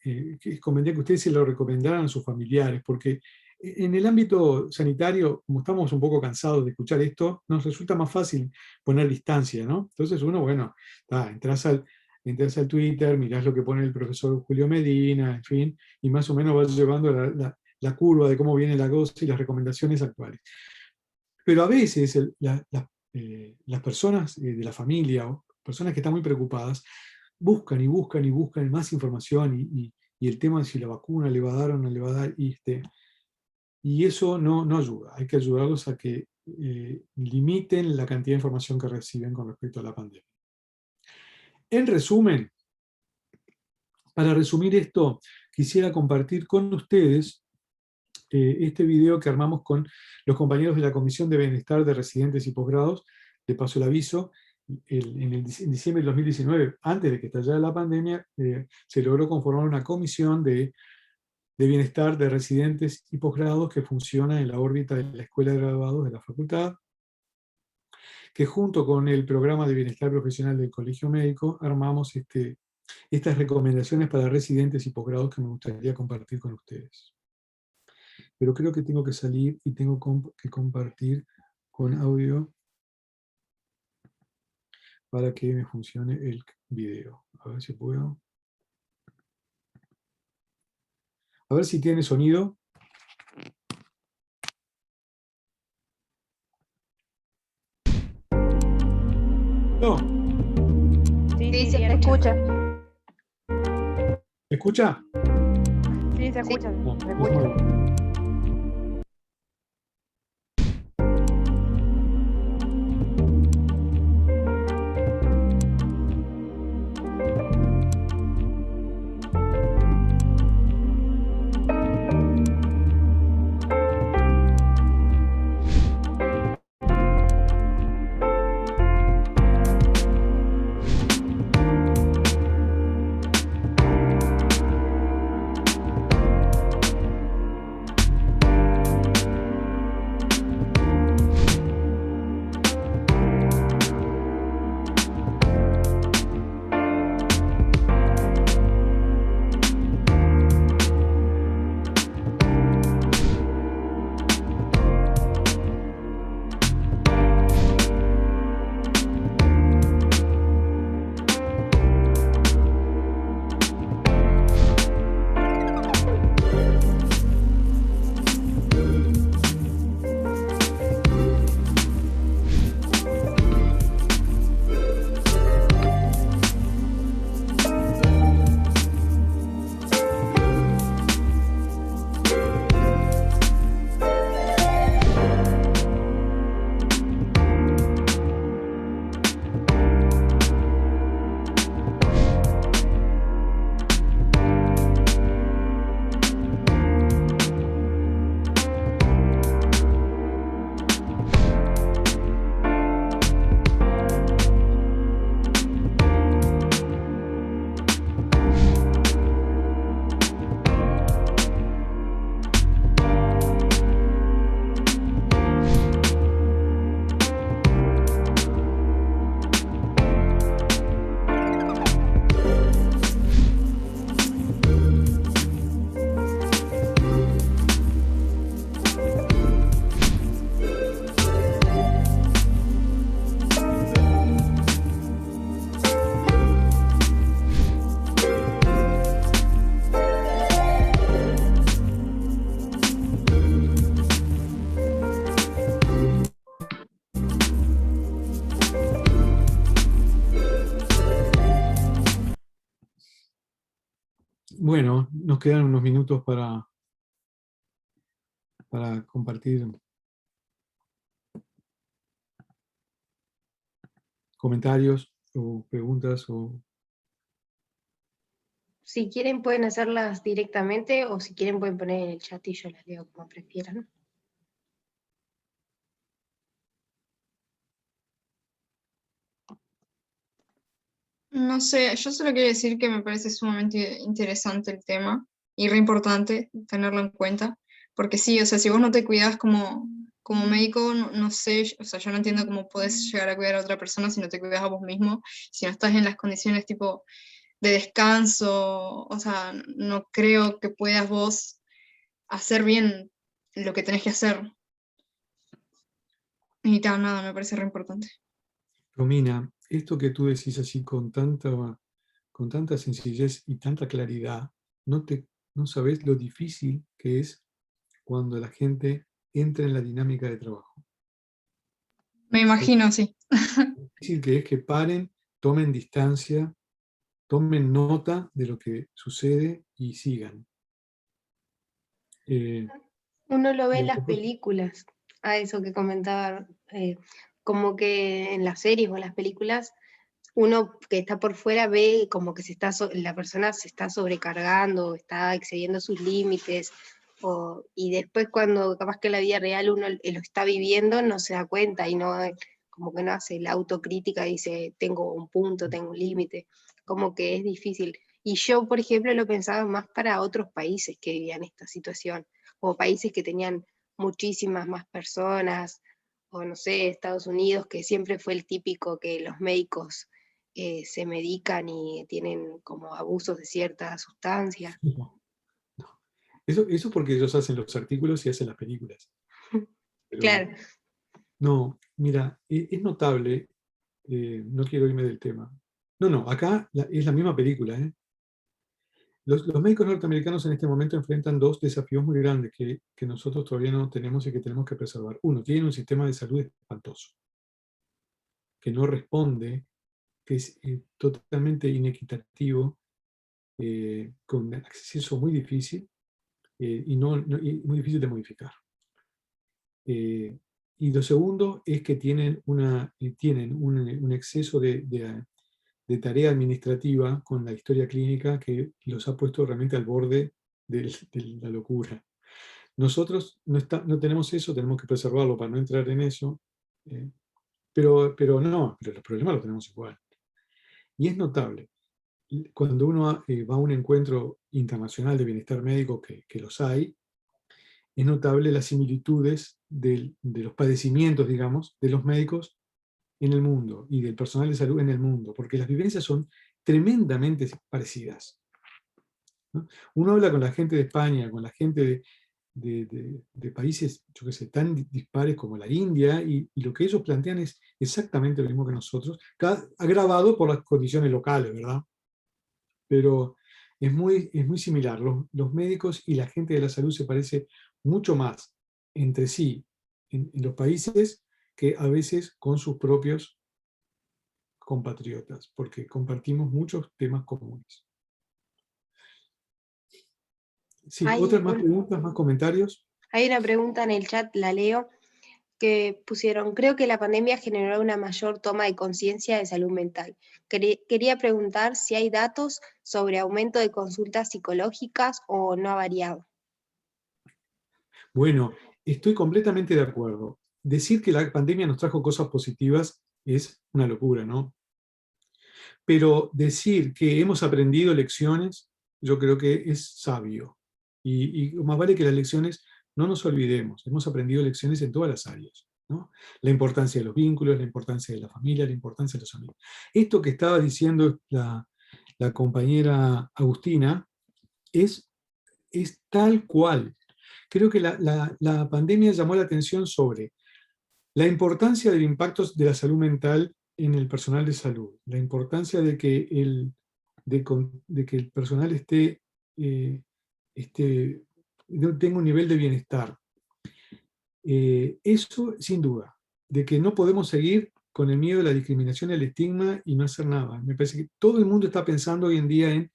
Speaker 2: comenté que ustedes se lo recomendaran a sus familiares, porque en el ámbito sanitario, como estamos un poco cansados de escuchar esto, nos resulta más fácil poner distancia, ¿no? Entonces uno, bueno, entras al Twitter, mirás lo que pone el profesor Julio Medina, en fin, y más o menos vas llevando la curva de cómo viene la cosa y las recomendaciones actuales. Pero a veces las personas de la familia, o personas que están muy preocupadas, buscan y buscan y buscan más información, y el tema de si la vacuna le va a dar o no le va a dar, y eso no ayuda. Hay que ayudarlos a que limiten la cantidad de información que reciben con respecto a la pandemia. En resumen, para resumir esto, quisiera compartir con ustedes este video que armamos con los compañeros de la Comisión de Bienestar de Residentes y Posgrados. Le paso el aviso. En diciembre del 2019, antes de que estallara la pandemia, se logró conformar una comisión de bienestar de residentes y posgrados que funciona en la órbita de la Escuela de Graduados de la Facultad, que junto con el programa de bienestar profesional del Colegio Médico armamos estas recomendaciones para residentes y posgrados que me gustaría compartir con ustedes. Pero creo que tengo que salir y tengo que compartir con audio para que me funcione el video. A ver si puedo. A ver si tiene sonido. No.
Speaker 3: Sí, se escucha.
Speaker 2: ¿Me escucha?
Speaker 3: Sí, se escucha.
Speaker 2: No,
Speaker 3: Se
Speaker 2: es
Speaker 3: escucha.
Speaker 2: nuevo. Bueno, nos quedan unos minutos para compartir comentarios o preguntas.
Speaker 1: Si quieren pueden hacerlas directamente o si quieren pueden poner en el chat y yo las leo como prefieran.
Speaker 5: No sé, yo solo quiero decir que me parece sumamente interesante el tema y re importante tenerlo en cuenta, porque sí, o sea, si vos no te cuidás como médico, no sé, o sea, yo no entiendo cómo podés llegar a cuidar a otra persona si no te cuidas a vos mismo, si no estás en las condiciones tipo de descanso, o sea, no creo que puedas vos hacer bien lo que tenés que hacer. Y tal, nada, me parece re importante.
Speaker 2: Romina, esto que tú decís así con tanta sencillez y tanta claridad, no sabés lo difícil que es cuando la gente entra en la dinámica de trabajo.
Speaker 5: Me imagino, sí.
Speaker 2: Lo difícil que es que paren, tomen distancia, tomen nota de lo que sucede y sigan.
Speaker 1: Uno lo ve en
Speaker 2: Lo
Speaker 1: las
Speaker 2: que-
Speaker 1: películas, a eso que comentaba, como que en las series o en las películas, uno que está por fuera ve como que la persona se está sobrecargando, está excediendo sus límites, y después cuando capaz que en la vida real uno lo está viviendo, no se da cuenta y no, como que no hace la autocrítica y dice, tengo un punto, tengo un límite, como que es difícil. Y yo, por ejemplo, lo pensaba más para otros países que vivían esta situación, como países que tenían muchísimas más personas, o no sé, Estados Unidos, que siempre fue el típico que los médicos se medican y tienen como abusos de ciertas sustancias.
Speaker 2: No, no. Eso porque ellos hacen los artículos y hacen las películas. Pero
Speaker 1: Claro.
Speaker 2: no, mira, es notable, no quiero irme del tema. No, acá es la misma película, ¿eh? Los médicos norteamericanos en este momento enfrentan dos desafíos muy grandes que nosotros todavía no tenemos y que tenemos que preservar. Uno, tienen un sistema de salud espantoso, que no responde, que es totalmente inequitativo, con acceso muy difícil y y muy difícil de modificar. Y lo segundo es que tienen un exceso de tarea administrativa con la historia clínica que los ha puesto realmente al borde de la locura. Nosotros no tenemos eso, tenemos que preservarlo para no entrar en eso, pero los problemas los tenemos igual. Y es notable, cuando uno va a un encuentro internacional de bienestar médico, que los hay, es notable las similitudes de los padecimientos, digamos, de los médicos en el mundo y del personal de salud en el mundo, porque las vivencias son tremendamente parecidas, ¿no? Uno habla con la gente de España, con la gente de países, yo qué sé, tan dispares como la India, y lo que ellos plantean es exactamente lo mismo que nosotros, agravado por las condiciones locales, ¿verdad? Pero es muy similar. Los médicos y la gente de la salud se parece mucho más entre sí en los países que a veces con sus propios compatriotas, porque compartimos muchos temas comunes. Sí, otras más preguntas, más comentarios.
Speaker 1: Hay una pregunta en el chat, la leo, que pusieron, creo que la pandemia generó una mayor toma de conciencia de salud mental. Quería preguntar si hay datos sobre aumento de consultas psicológicas o no ha variado.
Speaker 2: Bueno, estoy completamente de acuerdo. Decir que la pandemia nos trajo cosas positivas es una locura, ¿no? Pero decir que hemos aprendido lecciones, yo creo que es sabio. Y más vale que las lecciones no nos olvidemos. Hemos aprendido lecciones en todas las áreas, ¿no? La importancia de los vínculos, la importancia de la familia, la importancia de los amigos. Esto que estaba diciendo la compañera Agustina es tal cual. Creo que la pandemia llamó la atención sobre la importancia del impacto de la salud mental en el personal de salud, la importancia de que el personal tenga un nivel de bienestar. Eso sin duda, de que no podemos seguir con el miedo, la discriminación, el estigma y no hacer nada. Me parece que todo el mundo está pensando hoy en día en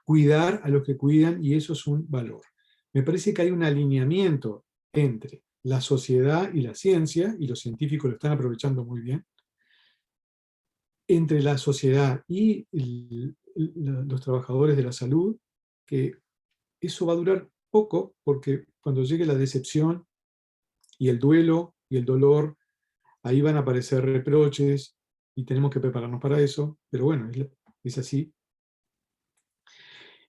Speaker 2: cuidar a los que cuidan y eso es un valor. Me parece que hay un alineamiento entre la sociedad y la ciencia, y los científicos lo están aprovechando muy bien, entre la sociedad y los trabajadores de la salud, que eso va a durar poco, porque cuando llegue la decepción y el duelo y el dolor, ahí van a aparecer reproches y tenemos que prepararnos para eso, pero bueno, es así.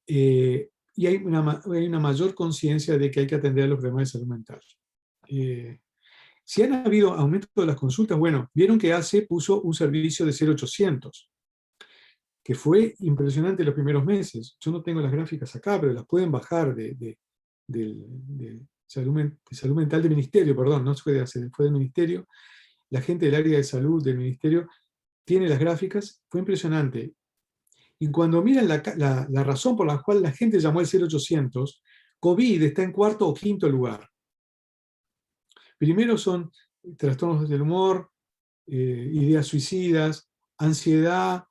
Speaker 2: Y hay una mayor conciencia de que hay que atender a los problemas de salud mental. Si han habido aumentos de las consultas, bueno, vieron que ACE puso un servicio de 0800, que fue impresionante los primeros meses. Yo no tengo las gráficas acá, pero las pueden bajar de salud mental del ministerio, perdón, no fue de ACE, fue del ministerio. La gente del área de salud del ministerio tiene las gráficas, fue impresionante. Y cuando miran la razón por la cual la gente llamó al 0800, COVID está en cuarto o quinto lugar. Primero son trastornos del humor, ideas suicidas, ansiedad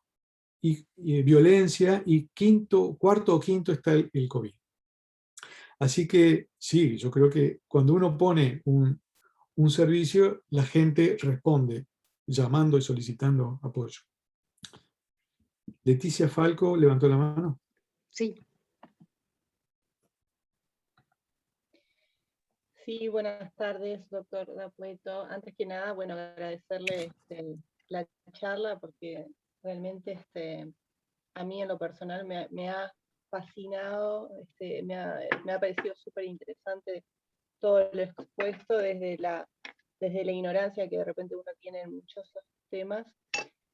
Speaker 2: y violencia, y cuarto o quinto está el COVID. Así que sí, yo creo que cuando uno pone un servicio, la gente responde llamando y solicitando apoyo. Leticia Falco levantó la mano.
Speaker 1: Sí.
Speaker 6: Sí, buenas tardes, doctor D'Apueto. Antes que nada, bueno, agradecerle la charla porque realmente a mí en lo personal me ha fascinado, me ha parecido súper interesante todo lo expuesto desde la ignorancia que de repente uno tiene en muchos temas.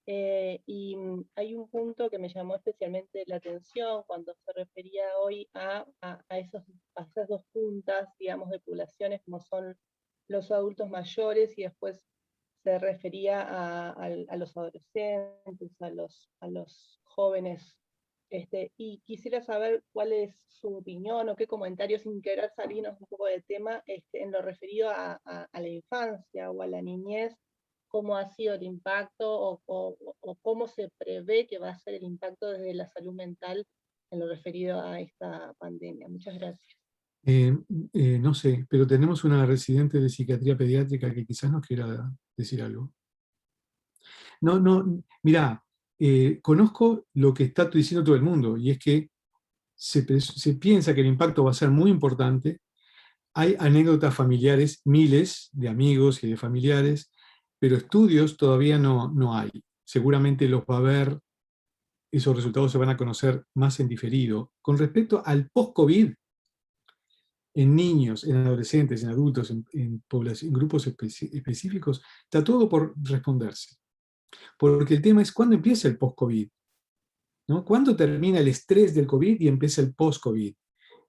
Speaker 6: Y hay un punto que me llamó especialmente la atención cuando se refería hoy a esas dos puntas, digamos, de poblaciones como son los adultos mayores, y después se refería a los adolescentes, a los jóvenes. Y quisiera saber cuál es su opinión o qué comentarios, sin querer salirnos un poco del tema, en lo referido a la infancia o a la niñez, cómo ha sido el impacto o cómo se prevé que va a ser el impacto desde la salud mental en lo referido a esta pandemia. Muchas gracias.
Speaker 2: No sé, pero tenemos una residente de psiquiatría pediátrica que quizás nos quiera decir algo. No, mirá, conozco lo que está diciendo todo el mundo, y es que se piensa que el impacto va a ser muy importante. Hay anécdotas familiares, miles de amigos y de familiares, pero estudios todavía no hay. Seguramente los va a haber, esos resultados se van a conocer más en diferido. Con respecto al post-COVID, en niños, en adolescentes, en adultos, en grupos específicos, está todo por responderse. Porque el tema es cuándo empieza el post-COVID, ¿no? ¿Cuándo termina el estrés del COVID y empieza el post-COVID?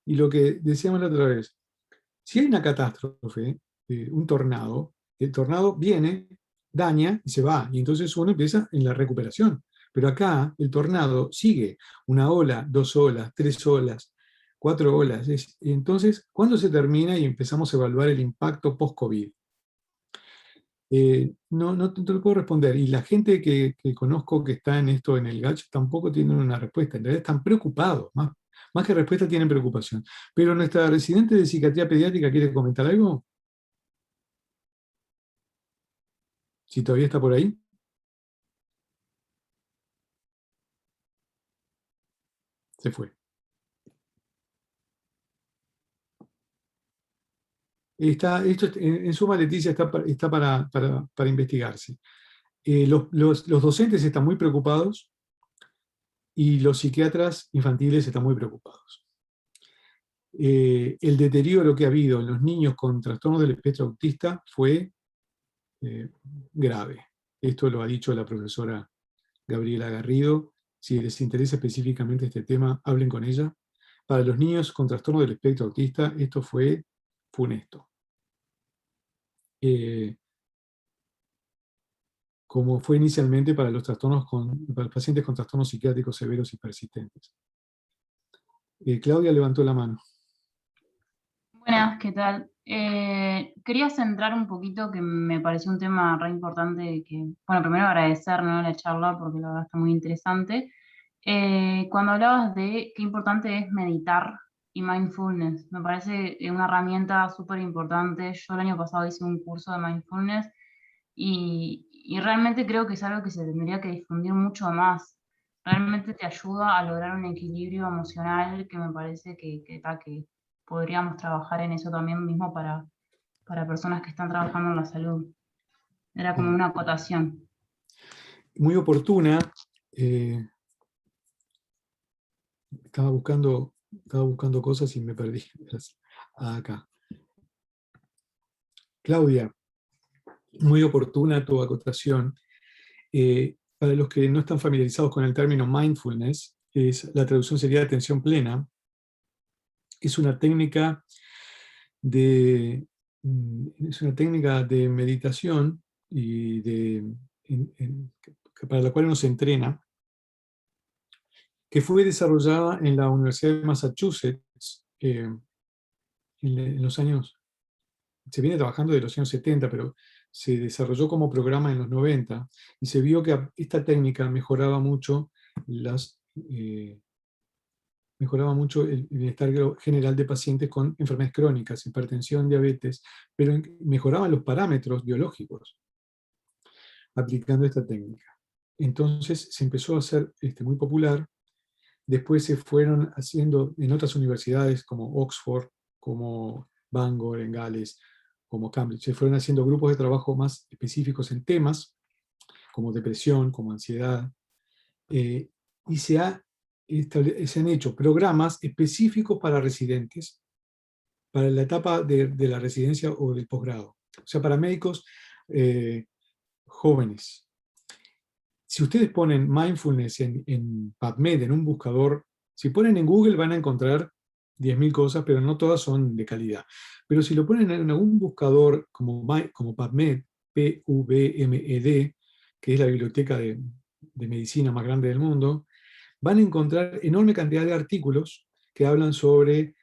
Speaker 2: Y lo que decíamos la otra vez, si hay una catástrofe, un tornado, el tornado viene, daña y se va, y entonces uno empieza en la recuperación. Pero acá el tornado sigue, una ola, 2 olas, 3 olas, 4 olas. Entonces, ¿cuándo se termina y empezamos a evaluar el impacto post-COVID? No te lo puedo responder. Y la gente que conozco que está en esto, en el GACH, tampoco tienen una respuesta. En realidad están preocupados, más que respuesta tienen preocupación. Pero nuestra residente de psiquiatría pediátrica, ¿quiere comentar algo? Si todavía está por ahí. Se fue. Esto, en suma, Leticia, está para investigarse. Los docentes están muy preocupados y los psiquiatras infantiles están muy preocupados. El deterioro que ha habido en los niños con trastornos del espectro autista fue grave. Esto lo ha dicho la profesora Gabriela Garrido. Si les interesa específicamente este tema, hablen con ella. Para los niños con trastorno del espectro autista, esto fue funesto. Como fue inicialmente para los pacientes con trastornos psiquiátricos severos y persistentes. Claudia levantó la mano.
Speaker 7: Buenas, ¿qué tal? Quería centrar un poquito, que me pareció un tema re importante, bueno, primero agradecer, ¿no?, la charla, porque la verdad está muy interesante. Cuando hablabas de qué importante es meditar y mindfulness, me parece una herramienta súper importante. Yo el año pasado hice un curso de mindfulness y realmente creo que es algo que se tendría que difundir mucho más. Realmente te ayuda a lograr un equilibrio emocional que me parece que podríamos trabajar en eso también mismo para personas que están trabajando en la salud. Era como una acotación.
Speaker 2: Muy oportuna. Estaba buscando cosas y me perdí. Acá. Claudia, muy oportuna tu acotación. Para los que no están familiarizados con el término mindfulness, la traducción sería atención plena. Es una técnica de meditación y para la cual uno se entrena, que fue desarrollada en la Universidad de Massachusetts en los años, se viene trabajando de los años 70, pero se desarrolló como programa en los 90, y se vio que esta técnica mejoraba mucho el bienestar general de pacientes con enfermedades crónicas, hipertensión, diabetes, pero mejoraban los parámetros biológicos aplicando esta técnica. Entonces se empezó a hacer muy popular. Después se fueron haciendo en otras universidades como Oxford, como Bangor, en Gales, como Cambridge. Se fueron haciendo grupos de trabajo más específicos en temas, como depresión, como ansiedad, y se han hecho programas específicos para residentes, para la etapa de la residencia o del posgrado. O sea, para médicos jóvenes. Si ustedes ponen mindfulness en PubMed, en un buscador, si ponen en Google van a encontrar 10.000 cosas, pero no todas son de calidad. Pero si lo ponen en algún buscador como PubMed, P-U-B-M-E-D, que es la biblioteca de medicina más grande del mundo, van a encontrar enorme cantidad de artículos que hablan sobre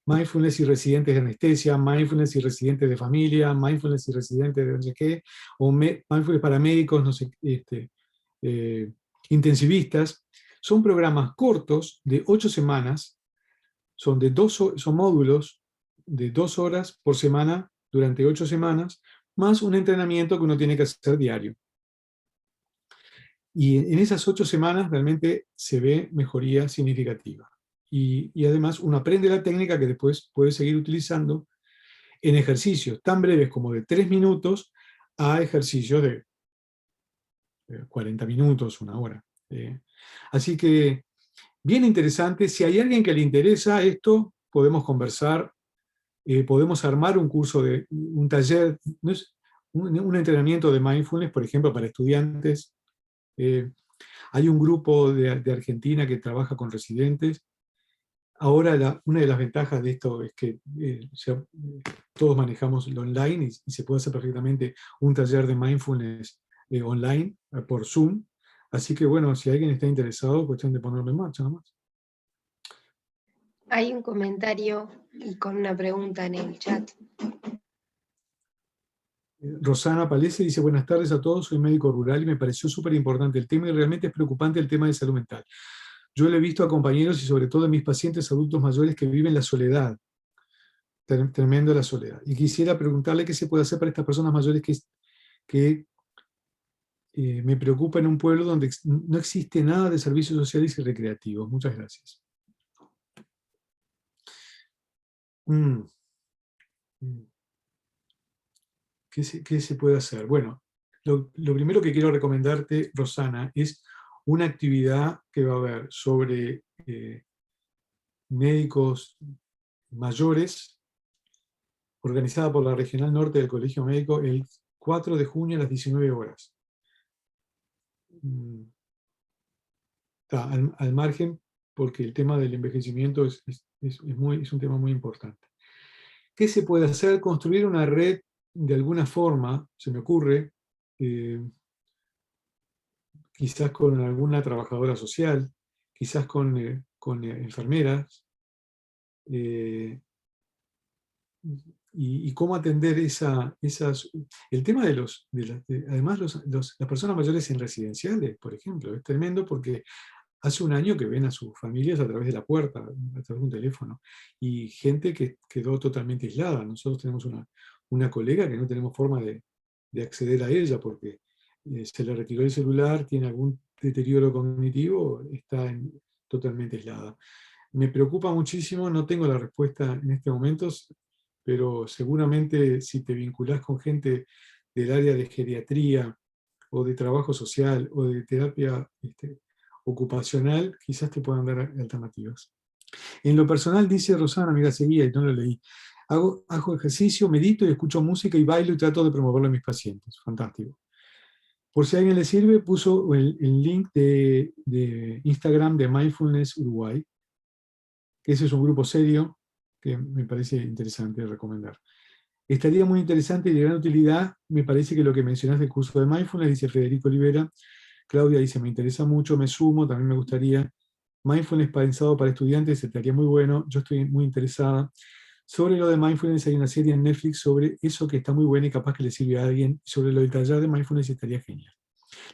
Speaker 2: mindfulness y residentes de anestesia, mindfulness y residentes de familia, mindfulness y residentes de no sé qué, o mindfulness para médicos, no sé, intensivistas. Son programas cortos de 8 semanas, son módulos de 2 horas por semana durante 8 semanas, más un entrenamiento que uno tiene que hacer diario. Y en esas 8 semanas realmente se ve mejoría significativa. Y además uno aprende la técnica que después puede seguir utilizando en ejercicios tan breves como de 3 minutos a ejercicios de 40 minutos, 1 hora. Así que, bien interesante. Si hay alguien que le interesa esto, podemos conversar, podemos armar un curso, un taller, ¿no es? Un entrenamiento de mindfulness, por ejemplo, para estudiantes. Hay un grupo de Argentina que trabaja con residentes. Ahora una de las ventajas de esto es que todos manejamos lo online y se puede hacer perfectamente un taller de mindfulness online por Zoom. Así que bueno, si alguien está interesado, cuestión de ponerlo en marcha nomás.
Speaker 1: Hay un comentario y con una pregunta en el chat.
Speaker 2: Rosana Palese dice: buenas tardes a todos, soy médico rural y me pareció súper importante el tema y realmente es preocupante el tema de salud mental. Yo lo he visto a compañeros y sobre todo a mis pacientes adultos mayores que viven la soledad. Tremendo la soledad. Y quisiera preguntarle qué se puede hacer para estas personas mayores que me preocupa en un pueblo donde no existe nada de servicios sociales y recreativos. Muchas gracias. ¿Qué se puede hacer? Bueno, lo primero que quiero recomendarte, Rosana, es una actividad que va a haber sobre médicos mayores, organizada por la Regional Norte del Colegio Médico, el 4 de junio a las 19 horas. Está al margen, porque el tema del envejecimiento es un tema muy importante. ¿Qué se puede hacer? Construir una red de alguna forma, se me ocurre, quizás con alguna trabajadora social, quizás con enfermeras, y cómo atender el tema además las personas mayores en residenciales, por ejemplo, es tremendo porque hace un año que ven a sus familias a través de la puerta, a través de un teléfono, y gente que quedó totalmente aislada. Nosotros tenemos una colega que no tenemos forma de acceder a ella porque se le retiró el celular, tiene algún deterioro cognitivo, está totalmente aislada. Me preocupa muchísimo, no tengo la respuesta en este momento, pero seguramente si te vinculás con gente del área de geriatría, o de trabajo social, o de terapia ocupacional, quizás te puedan dar alternativas. En lo personal, dice Rosana, mira, seguía y no lo leí, hago ejercicio, medito y escucho música y bailo y trato de promoverlo a mis pacientes. Fantástico. Por si a alguien le sirve, puso el link de Instagram de Mindfulness Uruguay, que ese es un grupo serio que me parece interesante recomendar. Estaría muy interesante y de gran utilidad, me parece que lo que mencionás del curso de Mindfulness, dice Federico Olivera. Claudia dice, me interesa mucho, me sumo, también me gustaría. Mindfulness pensado para estudiantes, estaría muy bueno, yo estoy muy interesada. Sobre lo de Mindfulness hay una serie en Netflix sobre eso que está muy buena y capaz que le sirve a alguien. Sobre lo del taller de Mindfulness estaría genial.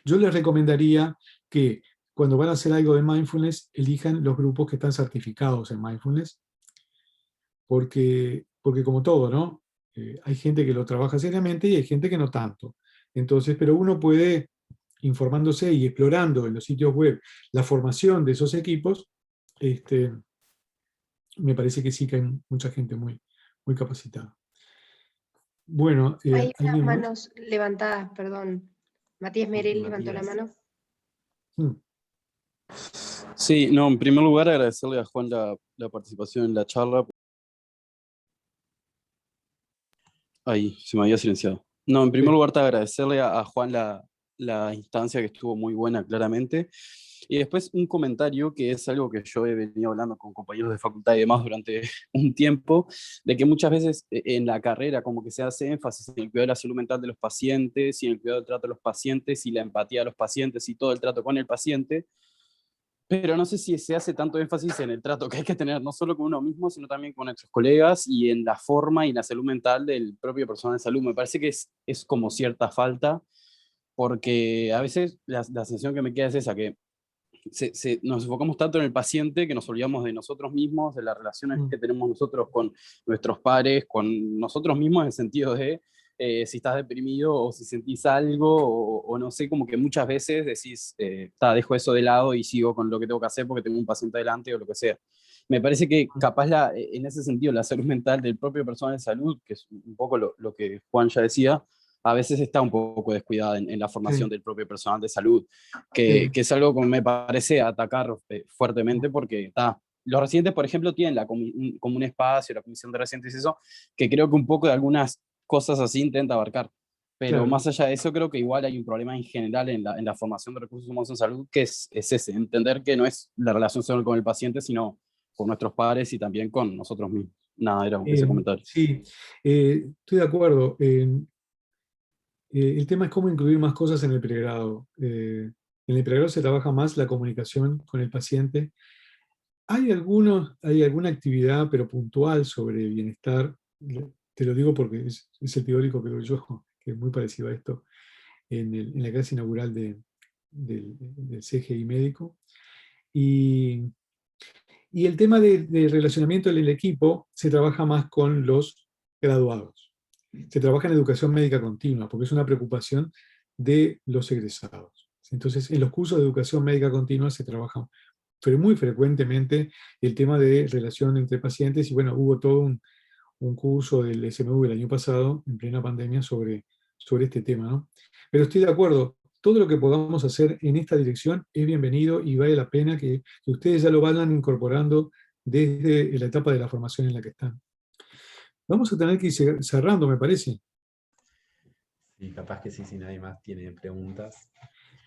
Speaker 2: Yo les recomendaría que cuando van a hacer algo de Mindfulness, elijan los grupos que están certificados en Mindfulness, porque como todo, ¿no? Hay gente que lo trabaja seriamente y hay gente que no tanto. Entonces, pero uno puede, informándose y explorando en los sitios web la formación de esos equipos, me parece que sí que hay mucha gente muy, muy capacitada. Bueno,
Speaker 1: Hay unas
Speaker 2: ¿alguien más?
Speaker 1: manos levantadas, perdón. Matías Merel levantó la mano.
Speaker 4: Sí, no, en primer lugar agradecerle a Juan la participación en la charla. Ahí, se me había silenciado. No, en primer lugar, agradecerle a Juan la instancia que estuvo muy buena, claramente. Y después un comentario que es algo que yo he venido hablando con compañeros de facultad y demás durante un tiempo, de que muchas veces en la carrera como que se hace énfasis en el cuidado de la salud mental de los pacientes y en el cuidado del trato de los pacientes y la empatía de los pacientes y todo el trato con el paciente. Pero no sé si se hace tanto énfasis en el trato que hay que tener, no solo con uno mismo, sino también con nuestros colegas y en la forma y la salud mental del propio personal de salud. Me parece que es como cierta falta, porque a veces la sensación que me queda es esa, que nos enfocamos tanto en el paciente que nos olvidamos de nosotros mismos, de las relaciones que tenemos nosotros con nuestros pares, con nosotros mismos en el sentido de si estás deprimido o si sentís algo o no sé, como que muchas veces decís, dejo eso de lado y sigo con lo que tengo que hacer porque tengo un paciente delante o lo que sea. Me parece que capaz en ese sentido la salud mental del propio personal de salud, que es un poco lo que Juan ya decía, a veces está un poco descuidada en la formación del propio personal de salud, que es algo que me parece atacar fuertemente porque los residentes, por ejemplo, tienen como un espacio, la comisión de residentes y eso, que creo que un poco de algunas cosas así intenta abarcar. Pero más allá de eso, creo que igual hay un problema en general en la formación de recursos humanos en salud, que es ese, entender que no es la relación solo con el paciente, sino con nuestros padres y también con nosotros mismos. Nada, era ese comentario.
Speaker 2: Sí, estoy de acuerdo. El tema es cómo incluir más cosas en el pregrado. En el pregrado se trabaja más la comunicación con el paciente. Hay alguna actividad, pero puntual, sobre bienestar. Te lo digo porque es el teórico que doy yo, que es muy parecido a esto, en la clase inaugural del CGI médico. Y el tema de relacionamiento en el equipo se trabaja más con los graduados. Se trabaja en educación médica continua, porque es una preocupación de los egresados. Entonces, en los cursos de educación médica continua se trabaja muy frecuentemente el tema de relación entre pacientes, y bueno, hubo todo un curso del SMU el año pasado, en plena pandemia, sobre este tema, ¿no? Pero estoy de acuerdo, todo lo que podamos hacer en esta dirección es bienvenido y vale la pena que ustedes ya lo vayan incorporando desde la etapa de la formación en la que están. Vamos a tener que ir cerrando, me parece.
Speaker 8: Sí, capaz que sí, si nadie más tiene preguntas.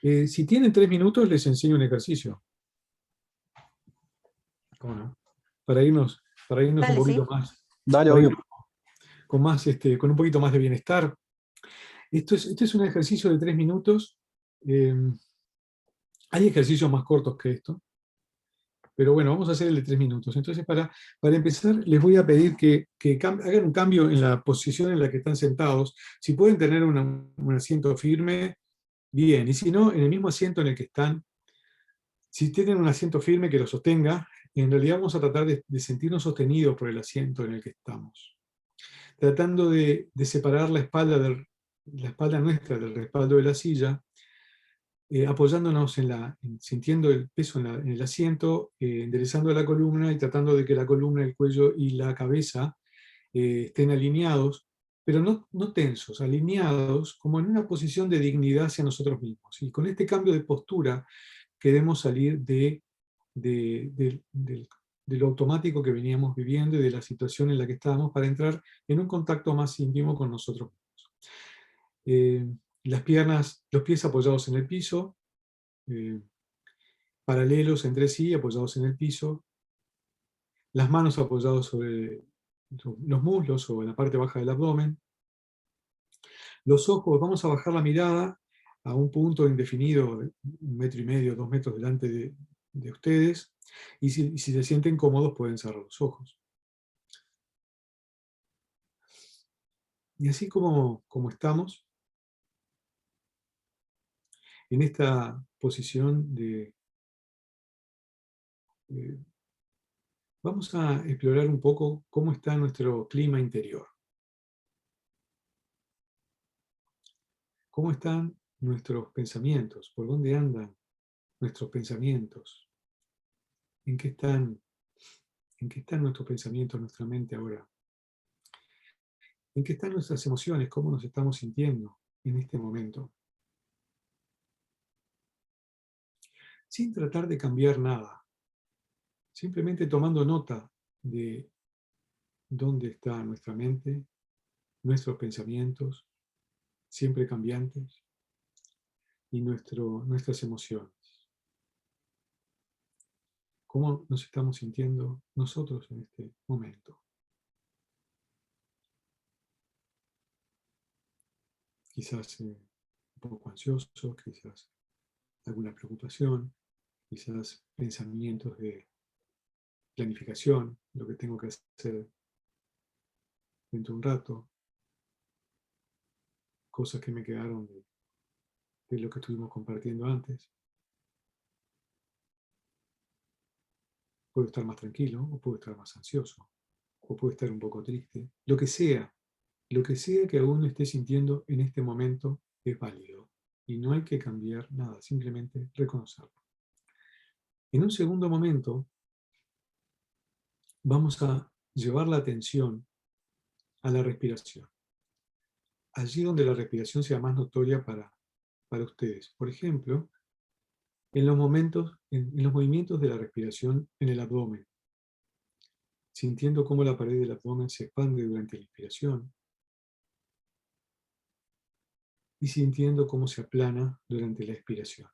Speaker 2: Si tienen 3 minutos, les enseño un ejercicio.
Speaker 8: ¿Cómo no?
Speaker 2: Para irnos
Speaker 1: Dale,
Speaker 2: un poquito
Speaker 1: sí.
Speaker 2: más.
Speaker 4: Dale, obvio.
Speaker 2: Con un poquito más de bienestar. Este es un ejercicio de 3 minutos. Hay ejercicios más cortos que esto. Pero bueno, vamos a hacer el de 3 minutos. Entonces, para empezar, les voy a pedir que hagan un cambio en la posición en la que están sentados. Si pueden tener un asiento firme, bien. Y si no, en el mismo asiento en el que están, si tienen un asiento firme que lo sostenga, en realidad vamos a tratar de sentirnos sostenidos por el asiento en el que estamos. Tratando de separar la espalda nuestra del respaldo de la silla, apoyándonos sintiendo el peso en el asiento, enderezando la columna y tratando de que la columna, el cuello y la cabeza estén alineados, pero no tensos, alineados como en una posición de dignidad hacia nosotros mismos. Y con este cambio de postura queremos salir de lo automático que veníamos viviendo y de la situación en la que estábamos para entrar en un contacto más íntimo con nosotros mismos. Las piernas, los pies apoyados en el piso, paralelos entre sí, apoyados en el piso, las manos apoyadas sobre los muslos o en la parte baja del abdomen. Los ojos, vamos a bajar la mirada a un punto indefinido, 1,5 metros, 2 metros delante de ustedes, y si se sienten cómodos pueden cerrar los ojos. Y así como estamos, en esta posición vamos a explorar un poco cómo está nuestro clima interior. ¿Cómo están nuestros pensamientos? ¿Por dónde andan nuestros pensamientos? ¿En qué ¿En qué están nuestros pensamientos, nuestra mente ahora? ¿En qué están nuestras emociones? ¿Cómo nos estamos sintiendo en este momento? Sin tratar de cambiar nada. Simplemente tomando nota de dónde está nuestra mente, nuestros pensamientos, siempre cambiantes, y nuestras emociones. ¿Cómo nos estamos sintiendo nosotros en este momento? Quizás un poco ansioso, quizás alguna preocupación, quizás pensamientos de planificación, lo que tengo que hacer dentro de un rato, cosas que me quedaron de lo que estuvimos compartiendo antes. Puedo estar más tranquilo, o puedo estar más ansioso, o puedo estar un poco triste. Lo que sea que uno esté sintiendo en este momento es válido. Y no hay que cambiar nada, simplemente reconocerlo. En un segundo momento, vamos a llevar la atención a la respiración. Allí donde la respiración sea más notoria para ustedes. Por ejemplo, en los movimientos de la respiración en el abdomen, sintiendo cómo la pared del abdomen se expande durante la inspiración y sintiendo cómo se aplana durante la expiración.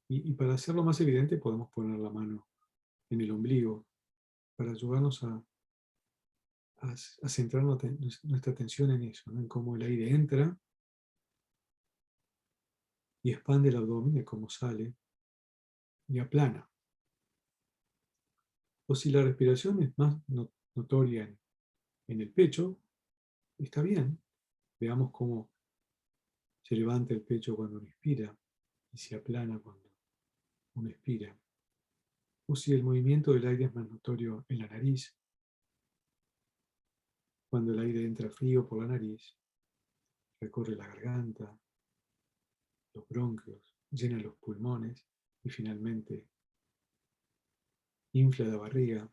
Speaker 2: Y para hacerlo más evidente podemos poner la mano en el ombligo para ayudarnos a centrar nuestra atención en eso, ¿no? En cómo el aire entra y expande el abdomen, y cómo sale y aplana. O si la respiración es más notoria en el pecho, está bien. Veamos cómo se levanta el pecho cuando uno inspira y se aplana cuando uno expira. O si el movimiento del aire es más notorio en la nariz, cuando el aire entra frío por la nariz, recorre la garganta, los bronquios, llena los pulmones y finalmente infla la barriga.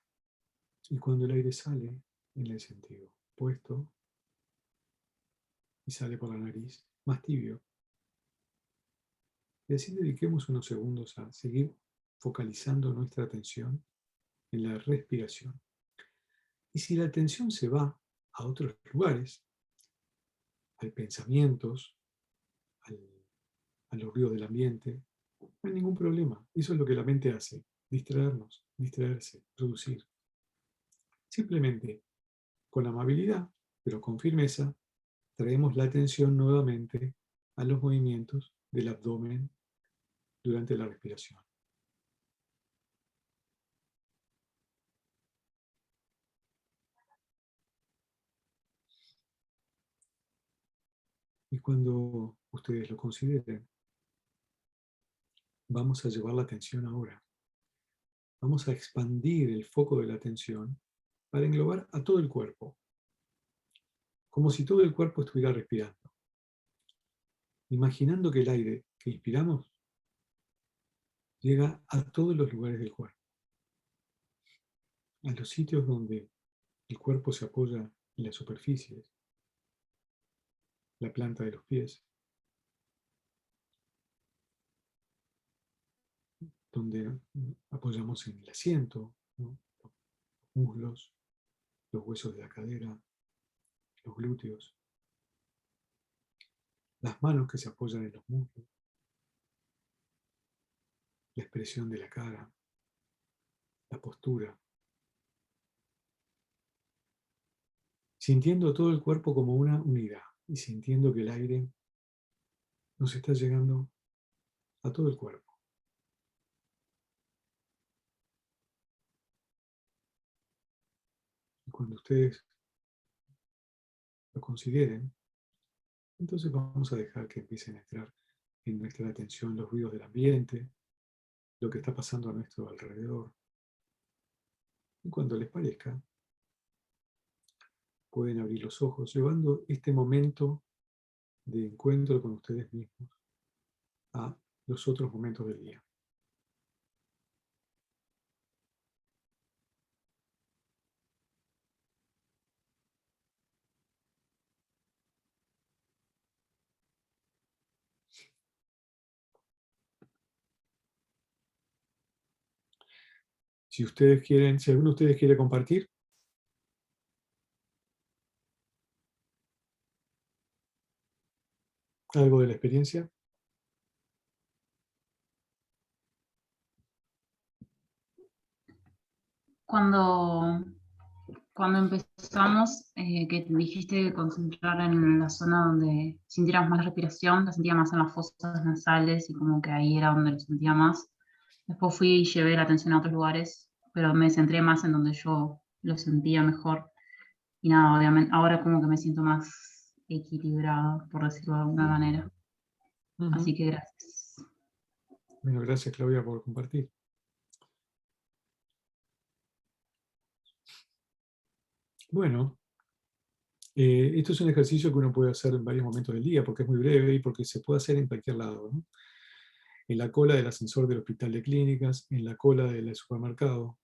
Speaker 2: Y cuando el aire sale en el sentido opuesto y sale por la nariz, más tibio. Y así dediquemos unos segundos a seguir focalizando nuestra atención en la respiración. Y si la atención se va a otros lugares, a pensamientos, a los ruidos del ambiente, no hay ningún problema. Eso es lo que la mente hace, distraernos, distraerse, producir. Simplemente, con amabilidad, pero con firmeza, traemos la atención nuevamente a los movimientos del abdomen durante la respiración. Y cuando ustedes lo consideren, vamos a llevar la atención ahora. Vamos a expandir el foco de la atención para englobar a todo el cuerpo, como si todo el cuerpo estuviera respirando. Imaginando que el aire que inspiramos llega a todos los lugares del cuerpo, a los sitios donde el cuerpo se apoya en las superficies, la planta de los pies, donde apoyamos en el asiento, ¿no? Los muslos, los huesos de la cadera, los glúteos, las manos que se apoyan en los muslos, la expresión de la cara, la postura, sintiendo todo el cuerpo como una unidad y sintiendo que el aire nos está llegando a todo el cuerpo. Y cuando ustedes lo consideren, entonces vamos a dejar que empiecen a entrar en nuestra atención los ruidos del ambiente, lo que está pasando a nuestro alrededor. Y cuando les parezca, pueden abrir los ojos, llevando este momento de encuentro con ustedes mismos a los otros momentos del día. si ustedes quieren, si alguno de ustedes quiere compartir. Algo de la experiencia.
Speaker 7: Cuando empezamos, que dijiste concentrar en la zona donde sintieras más respiración, la sentía más en las fosas nasales y como que ahí era donde lo sentía más. Después fui y llevé la atención a otros lugares, pero me centré más en donde yo lo sentía mejor. Y nada, obviamente, ahora como que me siento más equilibrada, por decirlo de alguna manera. Así que gracias.
Speaker 2: Bueno, gracias Claudia por compartir. Bueno, esto es un ejercicio que uno puede hacer en varios momentos del día, porque es muy breve y porque se puede hacer en cualquier lado, ¿no? En la cola del ascensor del hospital de clínicas, en la cola del supermercado,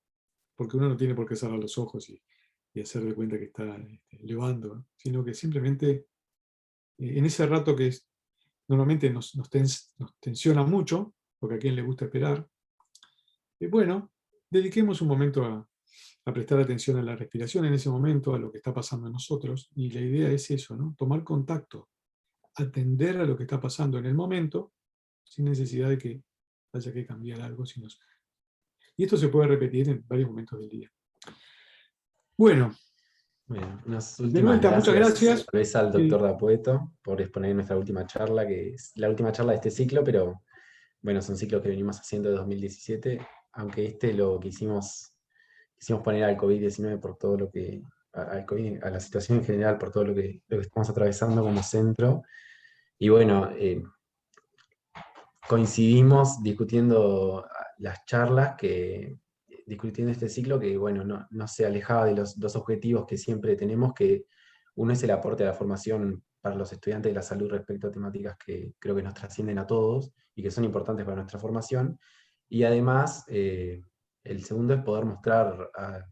Speaker 2: porque uno no tiene por qué cerrar los ojos y hacer de cuenta que está elevando, ¿no? Sino que simplemente en ese rato que normalmente nos tensiona mucho, porque a quien le gusta esperar, bueno, dediquemos un momento a prestar atención a la respiración en ese momento, a lo que está pasando en nosotros, y la idea es eso, ¿no? Tomar contacto, atender a lo que está pasando en el momento, sin necesidad de que haya que cambiar algo. Y esto se puede repetir en varios momentos del día. Bueno,
Speaker 8: unas
Speaker 2: de
Speaker 8: últimas
Speaker 2: vuelta, muchas gracias.
Speaker 8: Tal vez al doctor D'Apueto por exponer nuestra última charla, que es la última charla de este ciclo, pero bueno, es un ciclo que venimos haciendo de 2017, aunque lo quisimos poner al COVID-19 por todo lo que, a la situación en general, por todo lo que estamos atravesando como centro. Y bueno, coincidimos discutiendo las charlas, discutiendo este ciclo que, bueno, no se alejaba de los dos objetivos que siempre tenemos, que uno es el aporte a la formación para los estudiantes de la salud respecto a temáticas que creo que nos trascienden a todos y que son importantes para nuestra formación. Y además, el segundo es poder mostrar a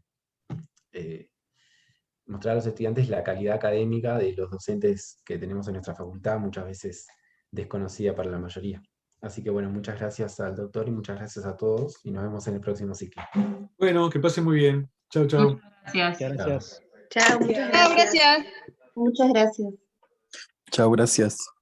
Speaker 8: los estudiantes la calidad académica de los docentes que tenemos en nuestra facultad, muchas veces desconocida para la mayoría. Así que bueno, muchas gracias al doctor y muchas gracias a todos y nos vemos en el próximo ciclo.
Speaker 2: Bueno, que pasen muy bien. Chau, chau.
Speaker 7: Gracias.
Speaker 1: Chao, muchas gracias.
Speaker 5: Gracias.
Speaker 1: Muchas gracias.
Speaker 4: Chao, gracias.